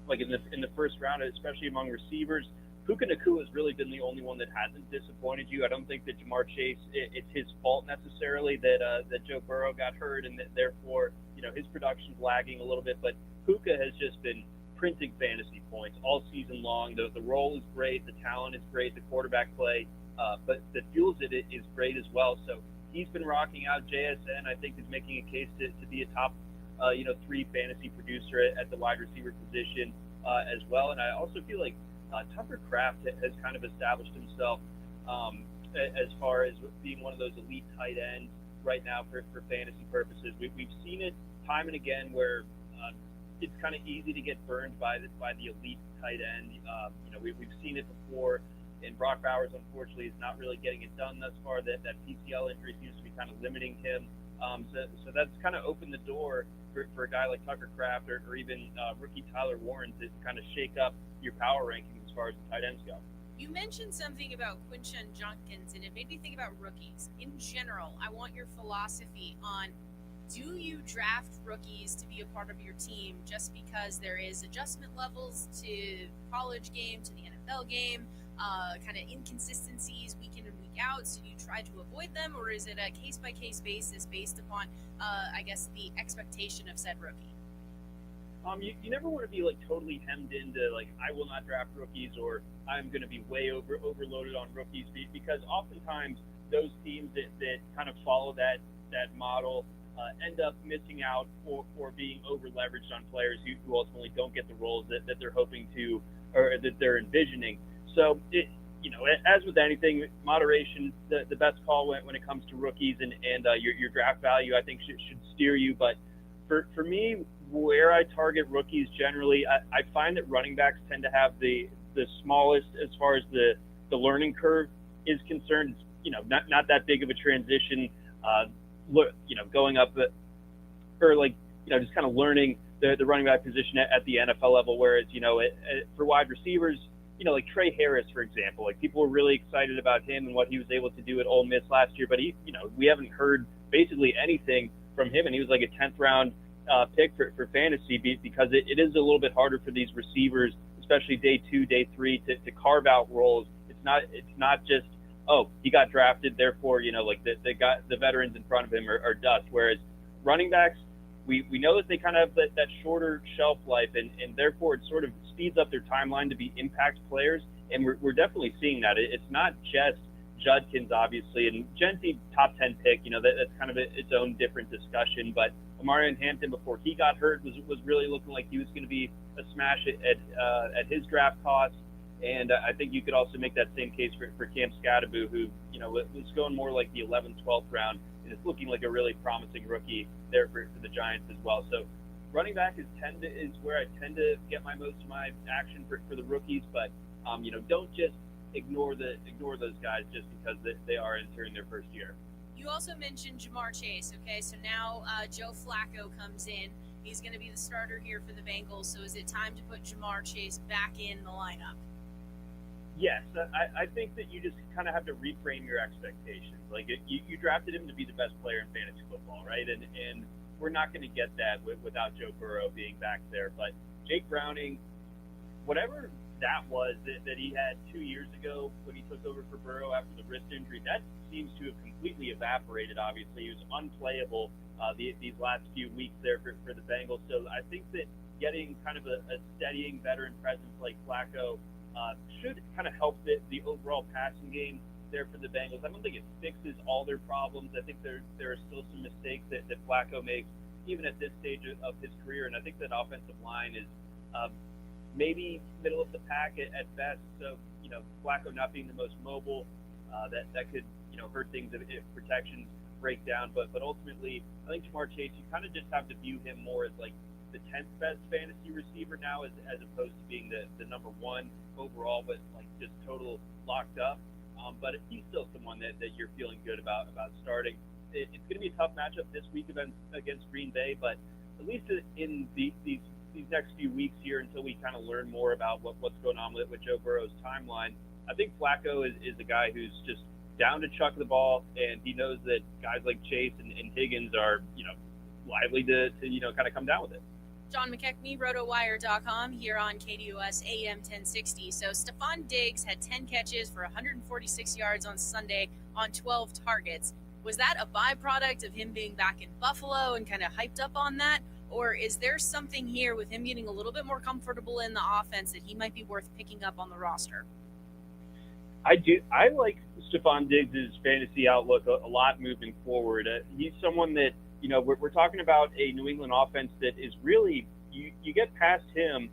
like in the first round, especially among receivers, Puka Nacua has really been the only one that hasn't disappointed you. I don't think that Jamar Chase, it's his fault necessarily that Joe Burrow got hurt and that therefore, his production's lagging a little bit. But Puka has just been printing fantasy points all season long. The role is great. The talent is great. The quarterback play, but the fuels it is great as well. So he's been rocking out. JSN, I think, is making a case to be a top, 3 fantasy producer at the wide receiver position as well. And I also feel like Tucker Kraft has kind of established himself as far as being one of those elite tight ends right now for fantasy purposes. We've seen it time and again where it's kind of easy to get burned by the elite tight end. We've seen it before, and Brock Bowers, unfortunately, is not really getting it done thus far. That PCL injury seems to be kind of limiting him. So that's kind of opened the door for a guy like Tucker Kraft or even rookie Tyler Warren to kind of shake up your power rankings as far as the tight ends go.
You mentioned something about Quinshon Judkins, and it made me think about rookies. In general, I want your philosophy on, do you draft rookies to be a part of your team just because there is adjustment levels to college game, to the NFL game, kind of inconsistencies week in and week out, so you try to avoid them, or is it a case-by-case basis based upon, the expectation of said rookie?
You never want to be totally hemmed into I will not draft rookies or I'm going to be way overloaded on rookies, because oftentimes those teams that kind of follow that model end up missing out or being over leveraged on players who ultimately don't get the roles that they're hoping to or that they're envisioning. So as with anything, moderation the best call when it comes to rookies, and your draft value I think should steer you. But for me, where I target rookies generally, I find that running backs tend to have the smallest as far as the learning curve is concerned. Not that big of a transition, going up, just kind of learning the running back position at the NFL level. Whereas, for wide receivers, like Trey Harris, for example, people were really excited about him and what he was able to do at Ole Miss last year, but we haven't heard basically anything from him, and he was like a 10th round pick for fantasy because it is a little bit harder for these receivers, especially day 2, day 3, to carve out roles. It's not just, oh, he got drafted, therefore, the veterans in front of him are dust. Whereas running backs, we know that they kind of have that shorter shelf life, and therefore it sort of speeds up their timeline to be impact players. And we're definitely seeing that. It's not just Judkins, obviously, and Gentry top 10 pick, that's kind of its own different discussion. But Omarion Hampton, before he got hurt, was really looking like he was going to be a smash at his draft cost. And I think you could also make that same case for Cam Scatterbo, who, was going more like the 11th, 12th round, and is looking like a really promising rookie there for the Giants as well. So running back is where I tend to get most of my action for the rookies, but don't just ignore those guys just because they are entering their first year.
You also mentioned Jamar Chase. Okay, so now Joe Flacco comes in. He's going to be the starter here for the Bengals. So is it time to put Jamar Chase back in the lineup?
Yes, I think that you just kind of have to reframe your expectations. Like you drafted him to be the best player in fantasy football, right? And we're not going to get that without Joe Burrow being back there. But Jake Browning, whatever that was that he had 2 years ago when he took over for Burrow after the wrist injury, that seems to have completely evaporated. Obviously, he was unplayable these last few weeks there for the Bengals. So I think that getting kind of a steadying veteran presence like Flacco should kind of help the overall passing game there for the Bengals. I don't think it fixes all their problems. I think there are still some mistakes that Flacco makes even at this stage of his career, and I think that offensive line is maybe middle of the pack at best. So, Flacco not being the most mobile, that could, hurt things if protections break down. But ultimately, I think Jamar Chase, you kind of just have to view him more as like the 10th best fantasy receiver now as opposed to being the number one overall, but like just total locked up. But he's still someone that you're feeling good about starting. It's going to be a tough matchup this week against Green Bay, but at least in these next few weeks here until we kind of learn more about what's going on with Joe Burrow's timeline, I think Flacco is a guy who's just down to chuck the ball, and he knows that guys like Chase and Higgins are, lively to kind of come down with it.
John McKechnie, RotoWire.com, here on KDUS AM 1060. So Stephon Diggs had 10 catches for 146 yards on Sunday on 12 targets. Was that a byproduct of him being back in Buffalo and kind of hyped up on that? Or is there something here with him getting a little bit more comfortable in the offense that he might be worth picking up on the roster?
I like Stephon Diggs' fantasy outlook a lot moving forward. He's someone that, we're talking about a New England offense that is really, you get past him,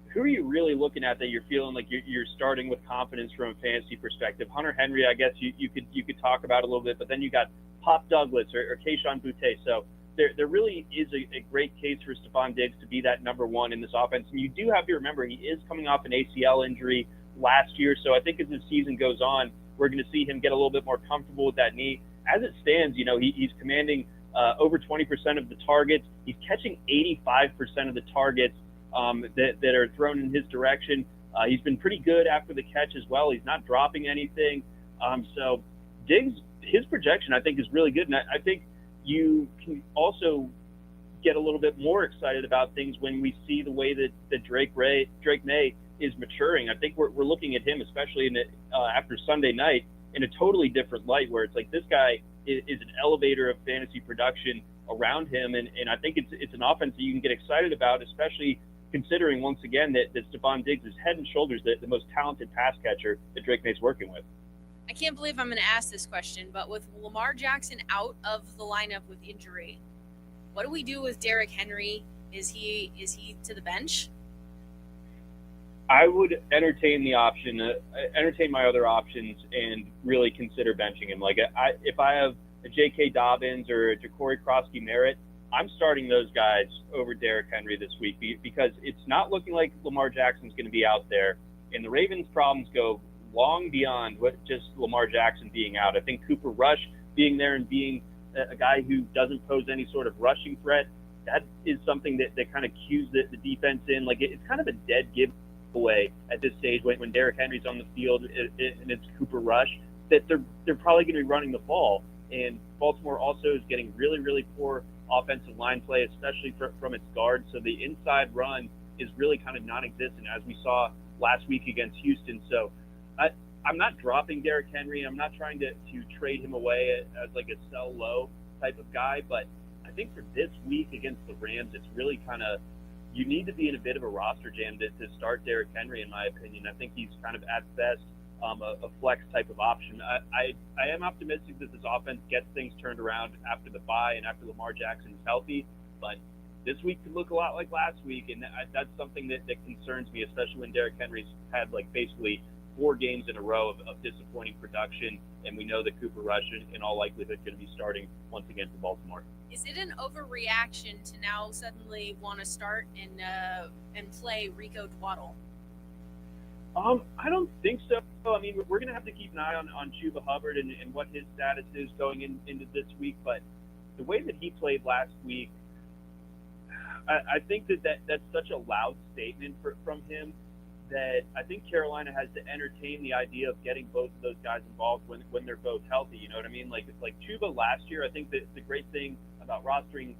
who are you really looking at that you're feeling like you're starting with confidence from a fantasy perspective? Hunter Henry, I guess you could talk about a little bit, but then you got Pop Douglas or Kayshon Boutte. So there really is a great case for Stephon Diggs to be that number one in this offense. And you do have to remember he is coming off an ACL injury last year. So I think as the season goes on, we're going to see him get a little bit more comfortable with that knee. As it stands, he's commanding over 20% of the targets. He's catching 85% of the targets that are thrown in his direction. He's been pretty good after the catch as well. He's not dropping anything. So Diggs, his projection, I think, is really good. And I think you can also get a little bit more excited about things when we see the way that Drake May is maturing. I think we're looking at him, especially after Sunday night, in a totally different light, where it's like this guy is an elevator of fantasy production around him, and I think it's an offense that you can get excited about, especially considering once again that Stephon Diggs is head and shoulders the most talented pass catcher that Drake May's working with.
I can't believe I'm going to ask this question, but with Lamar Jackson out of the lineup with injury, what do we do with Derrick Henry? Is he to the bench?
I would entertain the option, entertain my other options, and really consider benching him. Like, if I have a J.K. Dobbins or a Ja'Cory Crosby-Merritt, I'm starting those guys over Derrick Henry this week because it's not looking like Lamar Jackson's going to be out there. And the Ravens' problems go long beyond what just Lamar Jackson being out. I think Cooper Rush being there and being a guy who doesn't pose any sort of rushing threat, that is something that kind of cues the defense in. Like, it's kind of a dead giveaway at this stage when Derrick Henry's on the field and it's Cooper Rush, that they're probably going to be running the ball. And Baltimore also is getting really, really poor offensive line play, especially from its guards. So the inside run is really kind of non-existent, as we saw last week against Houston. So I'm not dropping Derrick Henry. I'm not trying to trade him away as like a sell low type of guy. But I think for this week against the Rams, it's really kind of, you need to be in a bit of a roster jam to start Derrick Henry, in my opinion. I think he's kind of at best a flex type of option. I am optimistic that this offense gets things turned around after the bye and after Lamar Jackson is healthy, but this week could look a lot like last week, and that's something that concerns me, especially when Derrick Henry's had like basically 4 games in a row of disappointing production, and we know that Cooper Rush in all likelihood going to be starting once again for Baltimore.
Is it an overreaction to now suddenly want to start and play Rico Dwaddle?
I don't think so. I mean, we're going to have to keep an eye on Chuba Hubbard and what his status is going into this week. But the way that he played last week, I think that's such a loud statement from him that I think Carolina has to entertain the idea of getting both of those guys involved when they're both healthy. You know what I mean? Like Chuba last year, I think that the great thing about rostering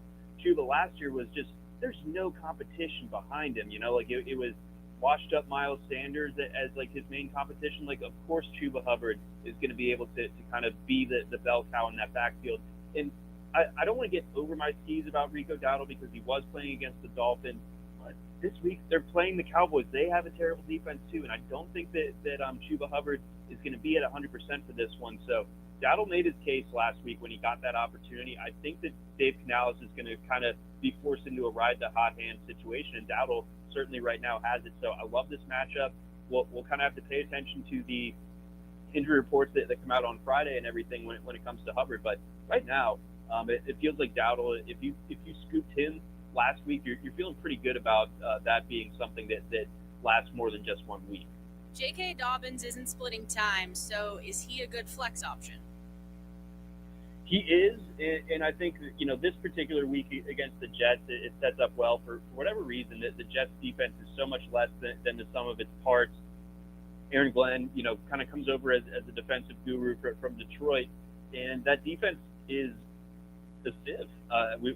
Chuba last year was just there's no competition behind him. You know, like it was washed up Miles Sanders as like his main competition. Like, of course, Chuba Hubbard is going to be able to kind of be the bell cow in that backfield. And I don't want to get over my skis about Rico Dowdle because he was playing against the Dolphins. But this week they're playing the Cowboys. They have a terrible defense too, and I don't think that Chuba Hubbard is going to be at 100% for this one. So Dowdle made his case last week when he got that opportunity. I think that Dave Canales is going to kind of be forced into a ride the hot hand situation, and Dowdle certainly right now has it. So I love this matchup. We'll kind of have to pay attention to the injury reports that come out on Friday and everything when it comes to Hubbard. But right now, it feels like Dowdle, if you scooped him last week, you're feeling pretty good about that being something that lasts more than just 1 week.
J.K. Dobbins isn't splitting time, so is he a good flex option?
He is, and I think this particular week against the Jets, it sets up well for whatever reason. That the Jets defense is so much less than the sum of its parts. Aaron Glenn, kind of comes over as a defensive guru from Detroit, and that defense is a sieve.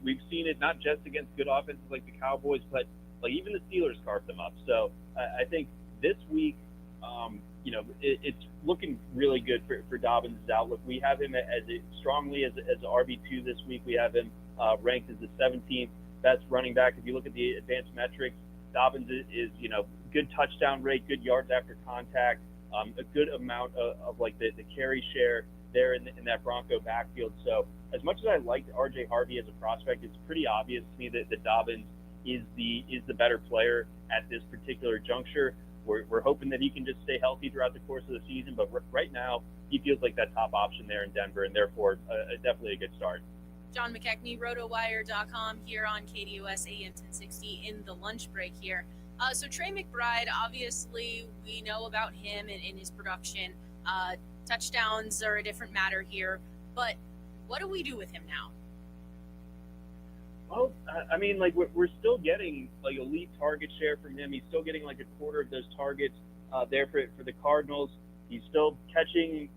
We've seen it not just against good offenses like the Cowboys, but like even the Steelers carved them up. So I think this week, it's looking really good for Dobbins' outlook. We have him as strongly as RB2 this week. We have him ranked as the 17th best running back. If you look at the advanced metrics, Dobbins is good touchdown rate, good yards after contact, a good amount of like the carry share there in that Bronco backfield. So as much as I liked RJ Harvey as a prospect, it's pretty obvious to me that Dobbins is the better player at this particular juncture. We're hoping that he can just stay healthy throughout the course of the season, but right now he feels like that top option there in Denver, and therefore definitely a good start.
John McKechnie, rotowire.com, here on KDUS AM 1060 in the lunch break here. So Trey McBride, obviously we know about him and his production. Touchdowns are a different matter here, but what do we do with him now?
Well, I mean, like we're still getting like elite target share from him. He's still getting like a quarter of those targets there for the Cardinals. He's still catching,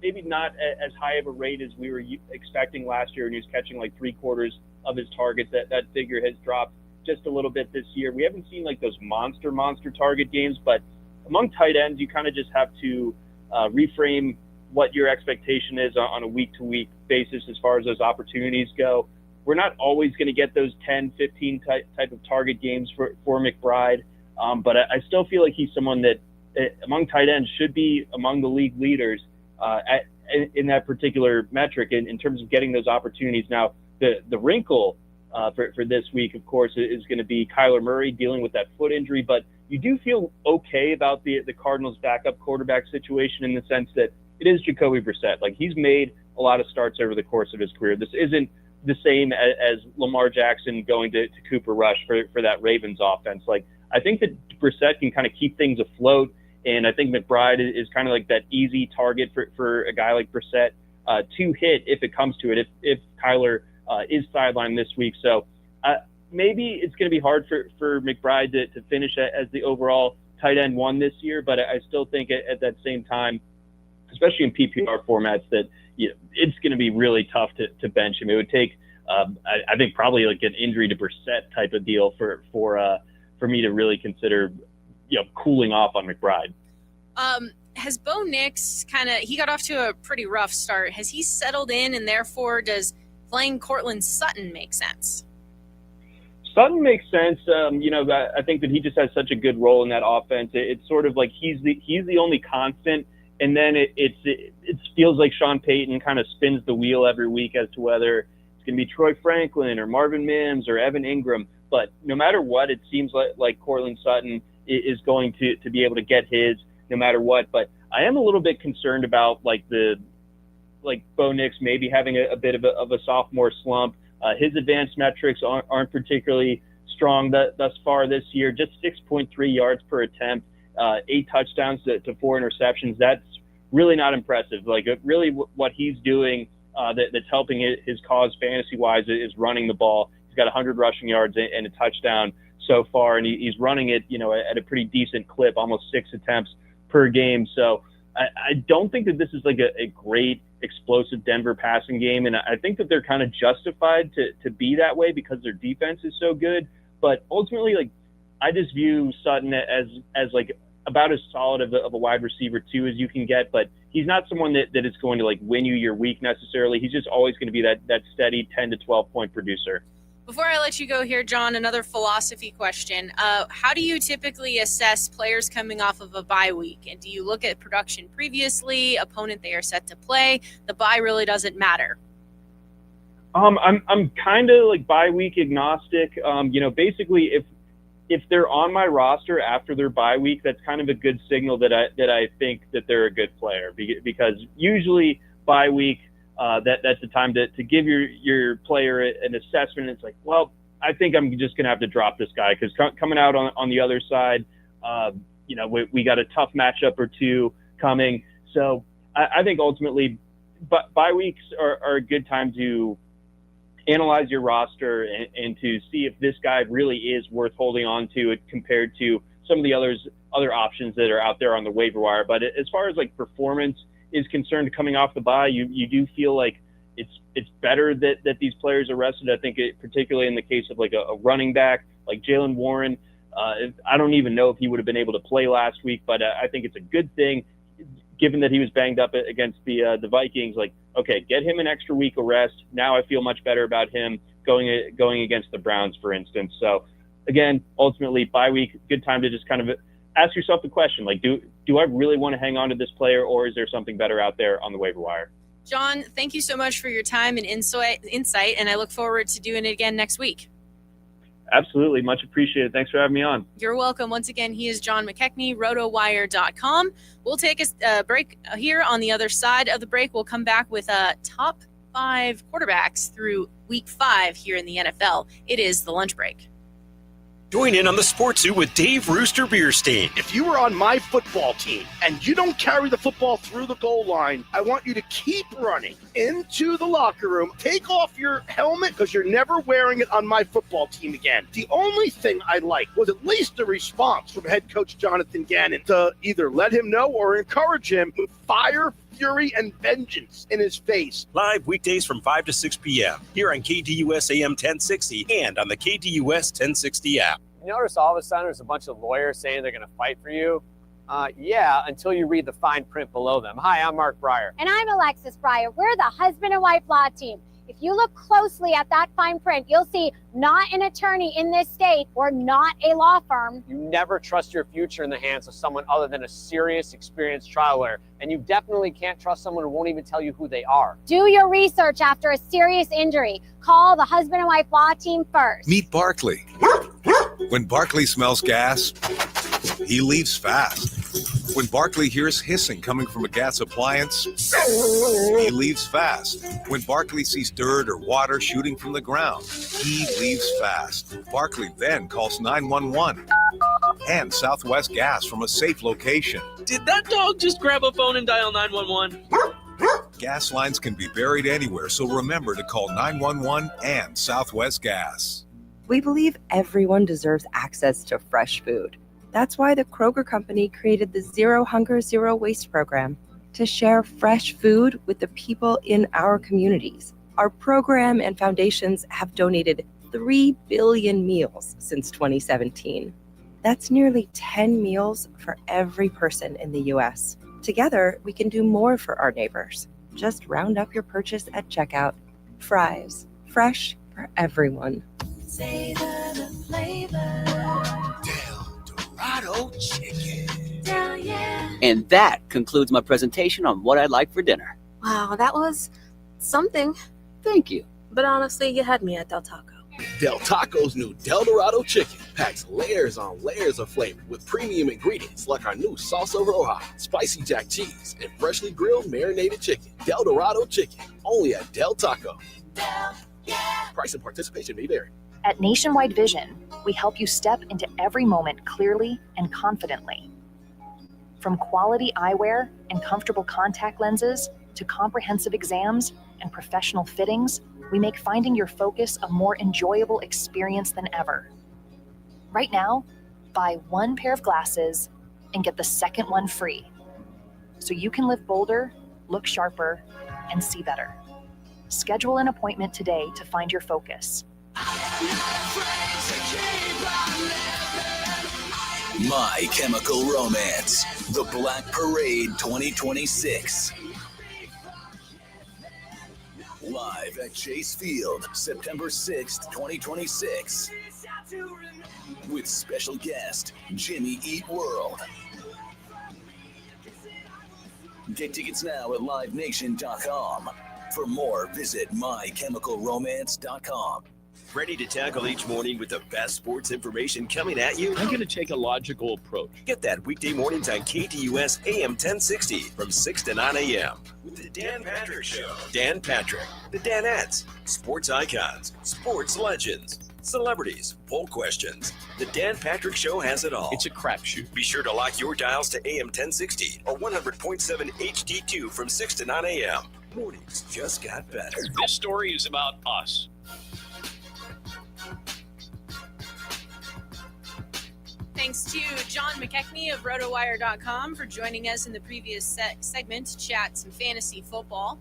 maybe not as high of a rate as we were expecting last year, and he was catching like 3/4 of his targets. That figure has dropped just a little bit this year. We haven't seen like those monster target games, but among tight ends, you kind of just have to reframe what your expectation is on a week-to-week basis as far as those opportunities go. We're not always going to get those 10, 15 type of target games for McBride, but I still feel like he's someone that among tight ends should be among the league leaders in that particular metric in terms of getting those opportunities. Now, the wrinkle for this week, of course, is going to be Kyler Murray dealing with that foot injury, but you do feel okay about the Cardinals' backup quarterback situation in the sense that it is Jacoby Brissett. Like, he's made a lot of starts over the course of his career. This isn't the same as Lamar Jackson going to Cooper Rush for that Ravens offense. Like, I think that Brissett can kind of keep things afloat, and I think McBride is kind of like that easy target for a guy like Brissett to hit if it comes to it, if Kyler is sidelined this week. So maybe it's going to be hard for McBride to finish as the overall tight end one this year, but I still think at that same time, especially in PPR formats, that it's going to be really tough to bench him. It would take, I think, probably like an injury to Brissett type of deal for me to really consider, cooling off on McBride.
Has Bo Nix he got off to a pretty rough start. Has he settled in, and therefore does playing Cortland Sutton make sense?
Sutton makes sense. I think that he just has such a good role in that offense. It's sort of like he's the only constant. And then it feels like Sean Payton kind of spins the wheel every week as to whether it's going to be Troy Franklin or Marvin Mims or Evan Ingram. But no matter what, it seems like Cortland Sutton is going to be able to get his no matter what. But I am a little bit concerned about Bo Nix maybe having a bit of a sophomore slump. His advanced metrics aren't particularly strong thus far this year, just 6.3 yards per attempt. 8 touchdowns to 4 interceptions. That's really not impressive. Like, really what he's doing that's helping his cause fantasy-wise is running the ball. He's got 100 rushing yards and a touchdown so far, and he's running it, at a pretty decent clip, almost 6 attempts per game. So I don't think that this is like a great explosive Denver passing game, and I think that they're kind of justified to be that way because their defense is so good. But ultimately, like, I just view Sutton as like about as solid of a wide receiver too as you can get, but he's not someone that is going to like win you your week necessarily. He's just always going to be that steady 10 to 12 point producer.
Before I let you go here, John, another philosophy question. How do you typically assess players coming off of a bye week? And do you look at production previously, opponent they are set to play? The bye really doesn't matter.
I'm kind of like bye week agnostic. Basically if they're on my roster after their bye week, that's kind of a good signal that I think that they're a good player, because usually bye week, that's the time to give your player an assessment. It's like, well, I think I'm just going to have to drop this guy because coming out on the other side, we got a tough matchup or two coming. So I think ultimately bye weeks are a good time to analyze your roster and to see if this guy really is worth holding on to it compared to some of the other options that are out there on the waiver wire. But as far as like performance is concerned coming off the bye, you do feel like it's better that these players are rested. I think particularly in the case of like a running back like Jaylen Warren, I don't even know if he would have been able to play last week, but I think it's a good thing given that he was banged up against the Vikings. Like, okay, get him an extra week of rest. Now I feel much better about him going against the Browns, for instance. So again, ultimately bye week, good time to just kind of ask yourself the question, like, do I really want to hang on to this player, or is there something better out there on the waiver wire?
John, thank you so much for your time and insight, and I look forward to doing it again next week.
Absolutely. Much appreciated. Thanks for having me on.
You're welcome. Once again, he is John McKechnie, rotowire.com. We'll take a break here. On the other side of the break, we'll come back with top 5 quarterbacks through week 5 here in the NFL. It is the lunch break.
Join in on the Sports Zoo with Dave Rooster Beerstein.
If you were on my football team and you don't carry the football through the goal line, I want you to keep running into the locker room. Take off your helmet because you're never wearing it on my football team again. The only thing I liked was at least a response from head coach Johnathan Gannon to either let him know or encourage him with fire, fury, and vengeance in his face.
Live weekdays from 5 to 6 p.m. here on KDUS AM 1060 and on the KDUS 1060 app.
You notice all of a sudden there's a bunch of lawyers saying they're going to fight for you? Yeah, until you read the fine print below them. Hi, I'm Mark Breyer.
And I'm Alexis Breyer. We're the husband and wife law team. If you look closely at that fine print, you'll see not an attorney in this state or not a law firm.
You never trust your future in the hands of someone other than a serious, experienced trial lawyer. And you definitely can't trust someone who won't even tell you who they are.
Do your research after a serious injury. Call the husband and wife law team first.
Meet Barkley. When Barkley smells gas, he leaves fast. When Barkley hears hissing coming from a gas appliance, he leaves fast. When Barkley sees dirt or water shooting from the ground, he leaves fast. Barkley then calls 911 and Southwest Gas from a safe location.
Did that dog just grab a phone and dial 911?
Gas lines can be buried anywhere, so remember to call 911 and Southwest Gas.
We believe everyone deserves access to fresh food. That's why the Kroger Company created the Zero Hunger, Zero Waste program to share fresh food with the people in our communities. Our program and foundations have donated 3 billion meals since 2017. That's nearly 10 meals for every person in the U.S. Together, we can do more for our neighbors. Just round up your purchase at checkout. Fries, fresh for everyone.
Savor the flavor. Dorado chicken. Hell yeah.
And that concludes my presentation on what I'd like for dinner.
Wow, that was something.
Thank you.
But honestly, you had me at Del Taco.
Del Taco's new Del Dorado chicken packs layers on layers of flavor with premium ingredients like our new salsa roja, spicy jack cheese, and freshly grilled marinated chicken. Del Dorado chicken, only at Del Taco.
Del, yeah.
Price and participation may vary.
At Nationwide Vision, we help you step into every moment clearly and confidently.
From quality eyewear and comfortable contact lenses to comprehensive exams and professional fittings, we make finding your focus a more enjoyable experience than ever. Right now, buy one pair of glasses and get the second one free, so you can live bolder, look sharper, and see better. Schedule an appointment today to find your focus.
My Chemical Romance, The Black Parade 2026. Live at Chase Field, September 6th, 2026. With special guest, Jimmy Eat World. Get tickets now at livenation.com. For more, visit mychemicalromance.com.
Ready to tackle each morning with the best sports information coming at you?
I'm going to take a logical approach.
Get that weekday mornings on KTUS AM 1060 from 6 to 9 a.m. with the Dan Patrick Show. Dan Patrick, the Danettes, sports icons, sports legends, celebrities, poll questions. The Dan Patrick Show has it all.
It's a crapshoot.
Be sure to lock your dials to AM 1060 or 100.7 HD2 from 6 to 9 a.m. Mornings just got better.
This story is about us.
Thanks to John McKechnie of RotoWire.com for joining us in the previous segment to chat some fantasy football.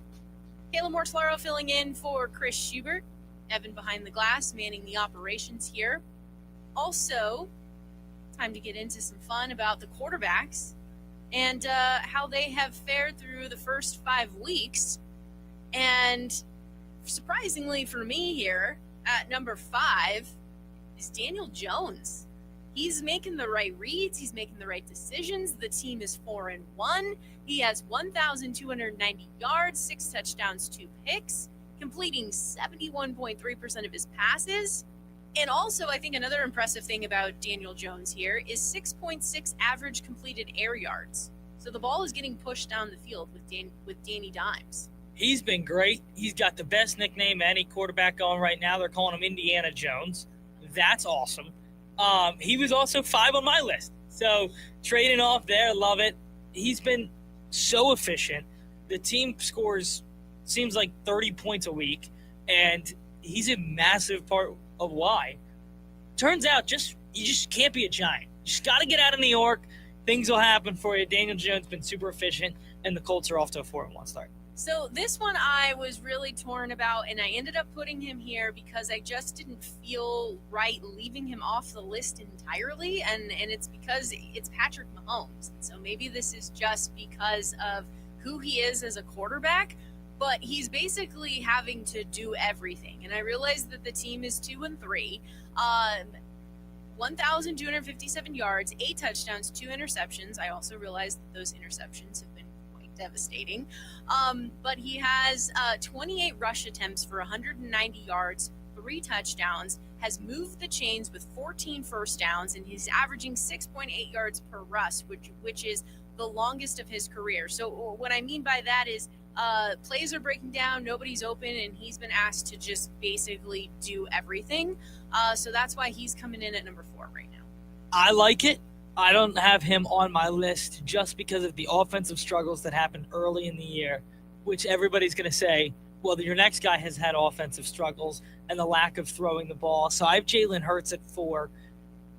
Kayla Mortellaro filling in for Chris Schubert. Evan behind the glass manning the operations here. Also, time to get into some fun about the quarterbacks and how they have fared through the first 5 weeks. And surprisingly for me here, at number 5 is Daniel Jones. He's making the right reads. He's making the right decisions. The team is 4-1. He has 1,290 yards, 6 touchdowns, 2 picks, completing 71.3% of his passes. And also, I think another impressive thing about Daniel Jones here is 6.6 average completed air yards. So the ball is getting pushed down the field with Danny Dimes.
He's been great. He's got the best nickname any quarterback going right now. They're calling him Indiana Jones. That's awesome. He was also 5 on my list. So trading off there, love it. He's been so efficient. The team scores, seems like 30 points a week, and he's a massive part of why. Turns out you just can't be a Giant. You just got to get out of New York. Things will happen for you. Daniel Jones been super efficient, and the Colts are off to a 4-1 start.
So this one I was really torn about, and I ended up putting him here because I just didn't feel right leaving him off the list entirely, and it's because it's Patrick Mahomes. So maybe this is just because of who he is as a quarterback, but he's basically having to do everything. And I realized that the team is 2-3, 1,257 yards, 8 touchdowns, 2 interceptions. I also realized that those interceptions have been devastating. But he has 28 rush attempts for 190 yards, 3 touchdowns, has moved the chains with 14 first downs, and he's averaging 6.8 yards per rush, which is the longest of his career. So what I mean by that is plays are breaking down, nobody's open, and he's been asked to just basically do everything. So that's why he's coming in at number 4 right now.
I like it. I don't have him on my list just because of the offensive struggles that happened early in the year, which everybody's going to say, well, your next guy has had offensive struggles and the lack of throwing the ball. So I have Jalen Hurts at 4,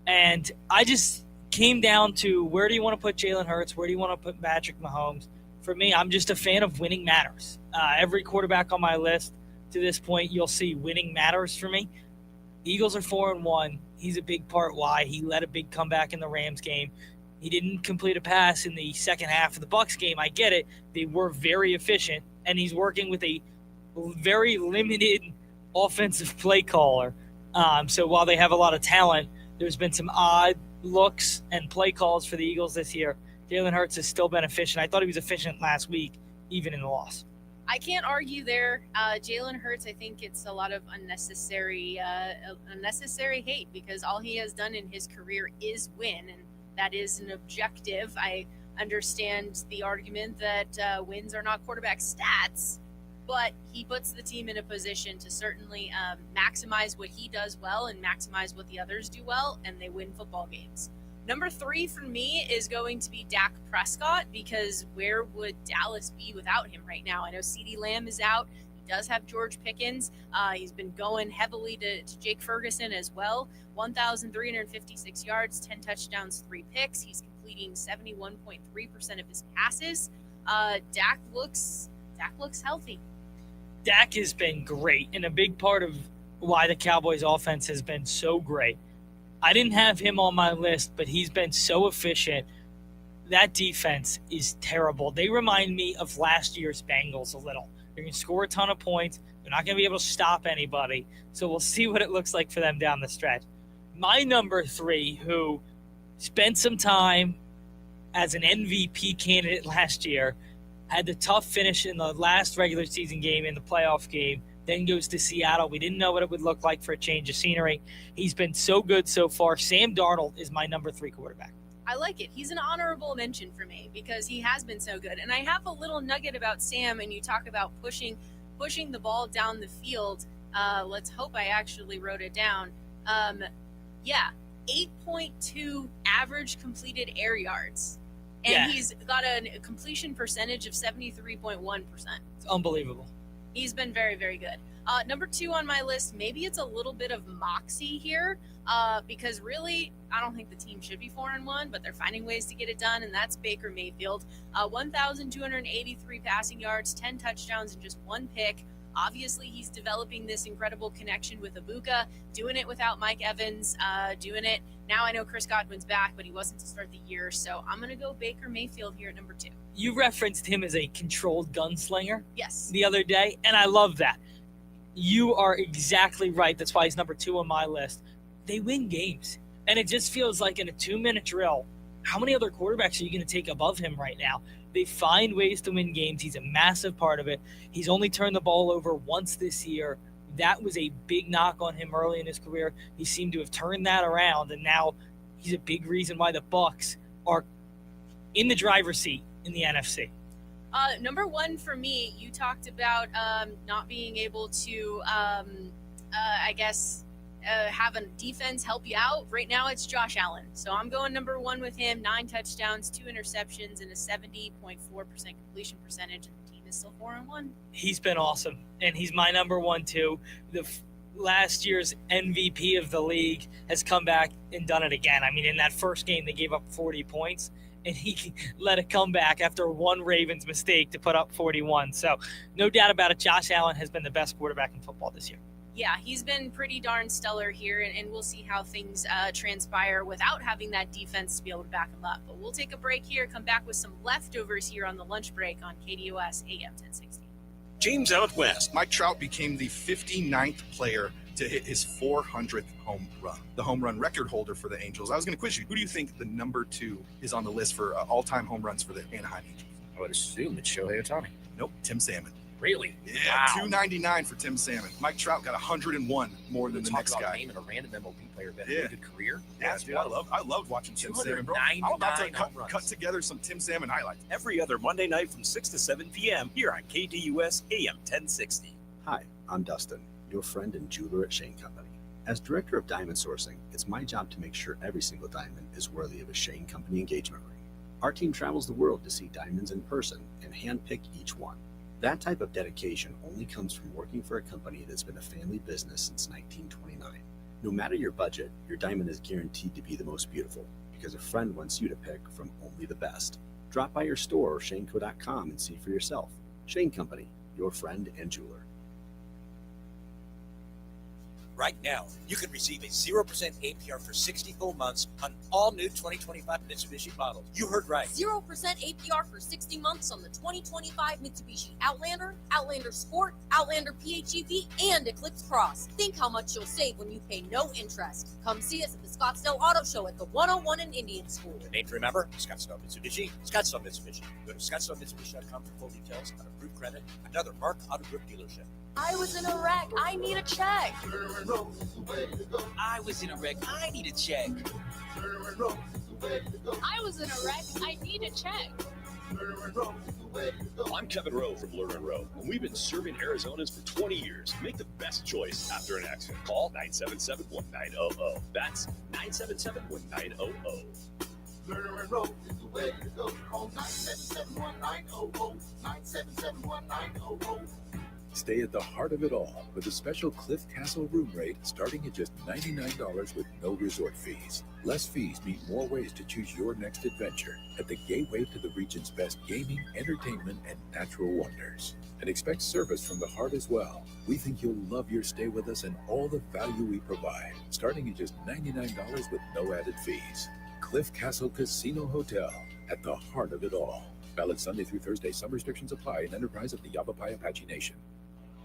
and I just came down to where do you want to put Jalen Hurts? Where do you want to put Patrick Mahomes? For me, I'm just a fan of winning matters. Every quarterback on my list to this point, you'll see winning matters for me. Eagles are 4-1. He's a big part why. He led a big comeback in the Rams game. He didn't complete a pass in the second half of the Bucs game. I get it. They were very efficient, and he's working with a very limited offensive play caller. So while they have a lot of talent, there's been some odd looks and play calls for the Eagles this year. Jalen Hurts has still been efficient. I thought he was efficient last week, even in the loss.
I can't argue there. Jalen Hurts, I think it's a lot of unnecessary hate because all he has done in his career is win, and that is an objective. I understand the argument that wins are not quarterback stats, but he puts the team in a position to certainly maximize what he does well and maximize what the others do well, and they win football games. Number 3 for me is going to be Dak Prescott, because where would Dallas be without him right now? I know CeeDee Lamb is out. He does have George Pickens. He's been going heavily to Jake Ferguson as well. 1,356 yards, 10 touchdowns, 3 picks. He's completing 71.3% of his passes. Dak looks healthy.
Dak has been great, and a big part of why the Cowboys offense has been so great. I didn't have him on my list, but he's been so efficient. That defense is terrible. They remind me of last year's Bengals a little. They're going to score a ton of points. They're not going to be able to stop anybody. So we'll see what it looks like for them down the stretch. My number 3, who spent some time as an MVP candidate last year, had the tough finish in the last regular season game, in the playoff game, then goes to Seattle. We didn't know what it would look like for a change of scenery. He's been so good so far. Sam Darnold is my number 3 quarterback.
I like it. He's an honorable mention for me because he has been so good. And I have a little nugget about Sam, and you talk about pushing the ball down the field. Let's hope I actually wrote it down. 8.2 average completed air yards. And he's got a completion percentage of 73.1%.
It's unbelievable.
He's been very, very good. Number 2 on my list, maybe it's a little bit of moxie here, because really, I don't think the team should be 4-1, but they're finding ways to get it done, and that's Baker Mayfield. 1,283 passing yards, 10 touchdowns, and just 1 pick. Obviously, he's developing this incredible connection with Ibuka, doing it without Mike Evans, doing it. Now I know Chris Godwin's back, but he wasn't to start the year, so I'm going to go Baker Mayfield here at number 2.
You referenced him as a controlled gunslinger
the
other day, and I love that. You are exactly right. That's why he's number 2 on my list. They win games, and it just feels like in a 2-minute drill, how many other quarterbacks are you going to take above him right now? They find ways to win games. He's a massive part of it. He's only turned the ball over once this year. That was a big knock on him early in his career. He seemed to have turned that around, and now he's a big reason why the Bucs are in the driver's seat in the NFC.
Number 1 for me, you talked about not being able to, have a defense help you out. Right now it's Josh Allen. So I'm going number 1 with him, 9 touchdowns, 2 interceptions, and a 70.4% completion percentage. And the team is still 4-1.
He's been awesome, and he's my number 1 too. Last year's MVP of the league has come back and done it again. I mean, in that first game, they gave up 40 points, and he led a comeback after one Ravens mistake to put up 41. So no doubt about it, Josh Allen has been the best quarterback in football this year.
Yeah, he's been pretty darn stellar here, and we'll see how things transpire without having that defense to be able to back him up. But we'll take a break here, come back with some leftovers here on the lunch break on KDUS AM 1060.
James out west.
Mike Trout became the 59th player to hit his 400th home run, the home run record holder for the Angels. I was going to quiz you. Who do you think the number 2 is on the list for all-time home runs for the Anaheim Angels?
I would assume it's Shohei Ohtani.
Nope, Tim Salmon.
Really?
Yeah,
Wow.
299 for Tim Salmon. Mike Trout got 101 more than the next
Talk about
guy.
naming a random MLB player who had a really good career.
Yeah, dude, I loved watching Tim Salmon, bro. I'm about to cut together some Tim Salmon highlights.
Every other Monday night from 6 to 7 p.m. here on KDUS AM 1060.
Hi, I'm Dustin, your friend and jeweler at Shane Company. As director of diamond sourcing, it's my job to make sure every single diamond is worthy of a Shane Company engagement ring. Our team travels the world to see diamonds in person and handpick each one. That type of dedication only comes from working for a company that's been a family business since 1929. No matter your budget, your diamond is guaranteed to be the most beautiful because a friend wants you to pick from only the best. Drop by your store or shaneco.com and see for yourself. Shane Company, your friend and jeweler.
Right now, you can receive a 0% APR for 60 full months on all new 2025 Mitsubishi models. You heard right.
0% APR for 60 months on the 2025 Mitsubishi Outlander, Outlander Sport, Outlander PHEV, and Eclipse Cross. Think how much you'll save when you pay no interest. Come see us at the Scottsdale Auto Show at the 101 in Indian School.
The name to remember, Scottsdale Mitsubishi. Scottsdale Mitsubishi. Go to ScottsdaleMitsubishi.com for full details on approved credit. Another Mark Auto Group dealership.
I was in a wreck. I need a check.
I was in a wreck. I need a check.
I was in a wreck. I need a check.
I'm Kevin Rowe from Lerner Rowe, and we've been serving Arizonans for 20 years. Make the best choice after an accident. Call 977-1900. That's 977-1900.
Murder and roll is the way to go. Call 977-1900, 977-1900.
Stay at the heart of it all with a special Cliff Castle room rate starting at just $99 with no resort fees. Less fees mean more ways to choose your next adventure at the gateway to the region's best gaming, entertainment, and natural wonders. And expect service from the heart as well. We think you'll love your stay with us and all the value we provide, starting at just $99 with no added fees. Cliff Castle Casino Hotel, at the heart of it all. Valid Sunday through Thursday. Some restrictions apply. An enterprise of the Yavapai Apache Nation.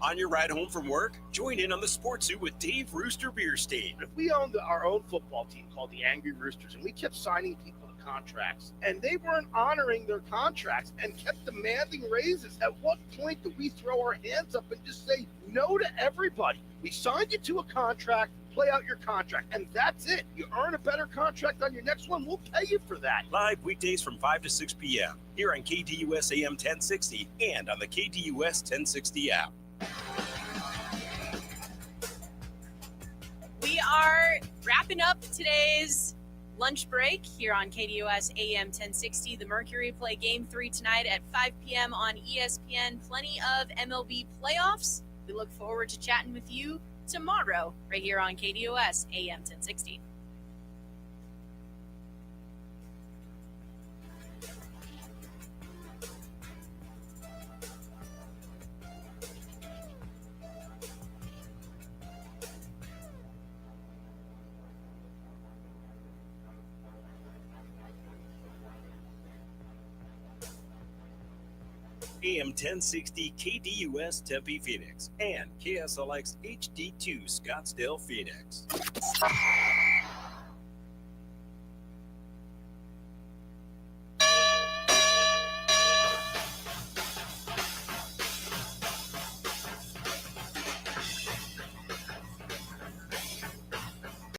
On your ride home from work, join in on the Sports Zoo with Dave Rooster Bierstein.
If we owned our own football team called the Angry Roosters, and we kept signing people to contracts, and they weren't honoring their contracts and kept demanding raises, at what point do we throw our hands up and just say no to everybody? We signed you to a contract, play out your contract, and that's it. You earn a better contract on your next one, we'll pay you for that.
Live weekdays from 5 to 6 p.m. here on KDUS AM 1060 and on the KDUS 1060 app.
We are wrapping up today's lunch break here on KDUS AM 1060. The Mercury play Game 3 tonight at 5 p.m. on ESPN. Plenty of MLB playoffs. We look forward to chatting with you tomorrow right here on KDUS AM 1060.
AM 1060 KDUS Tempe Phoenix and KSLX HD2 Scottsdale Phoenix.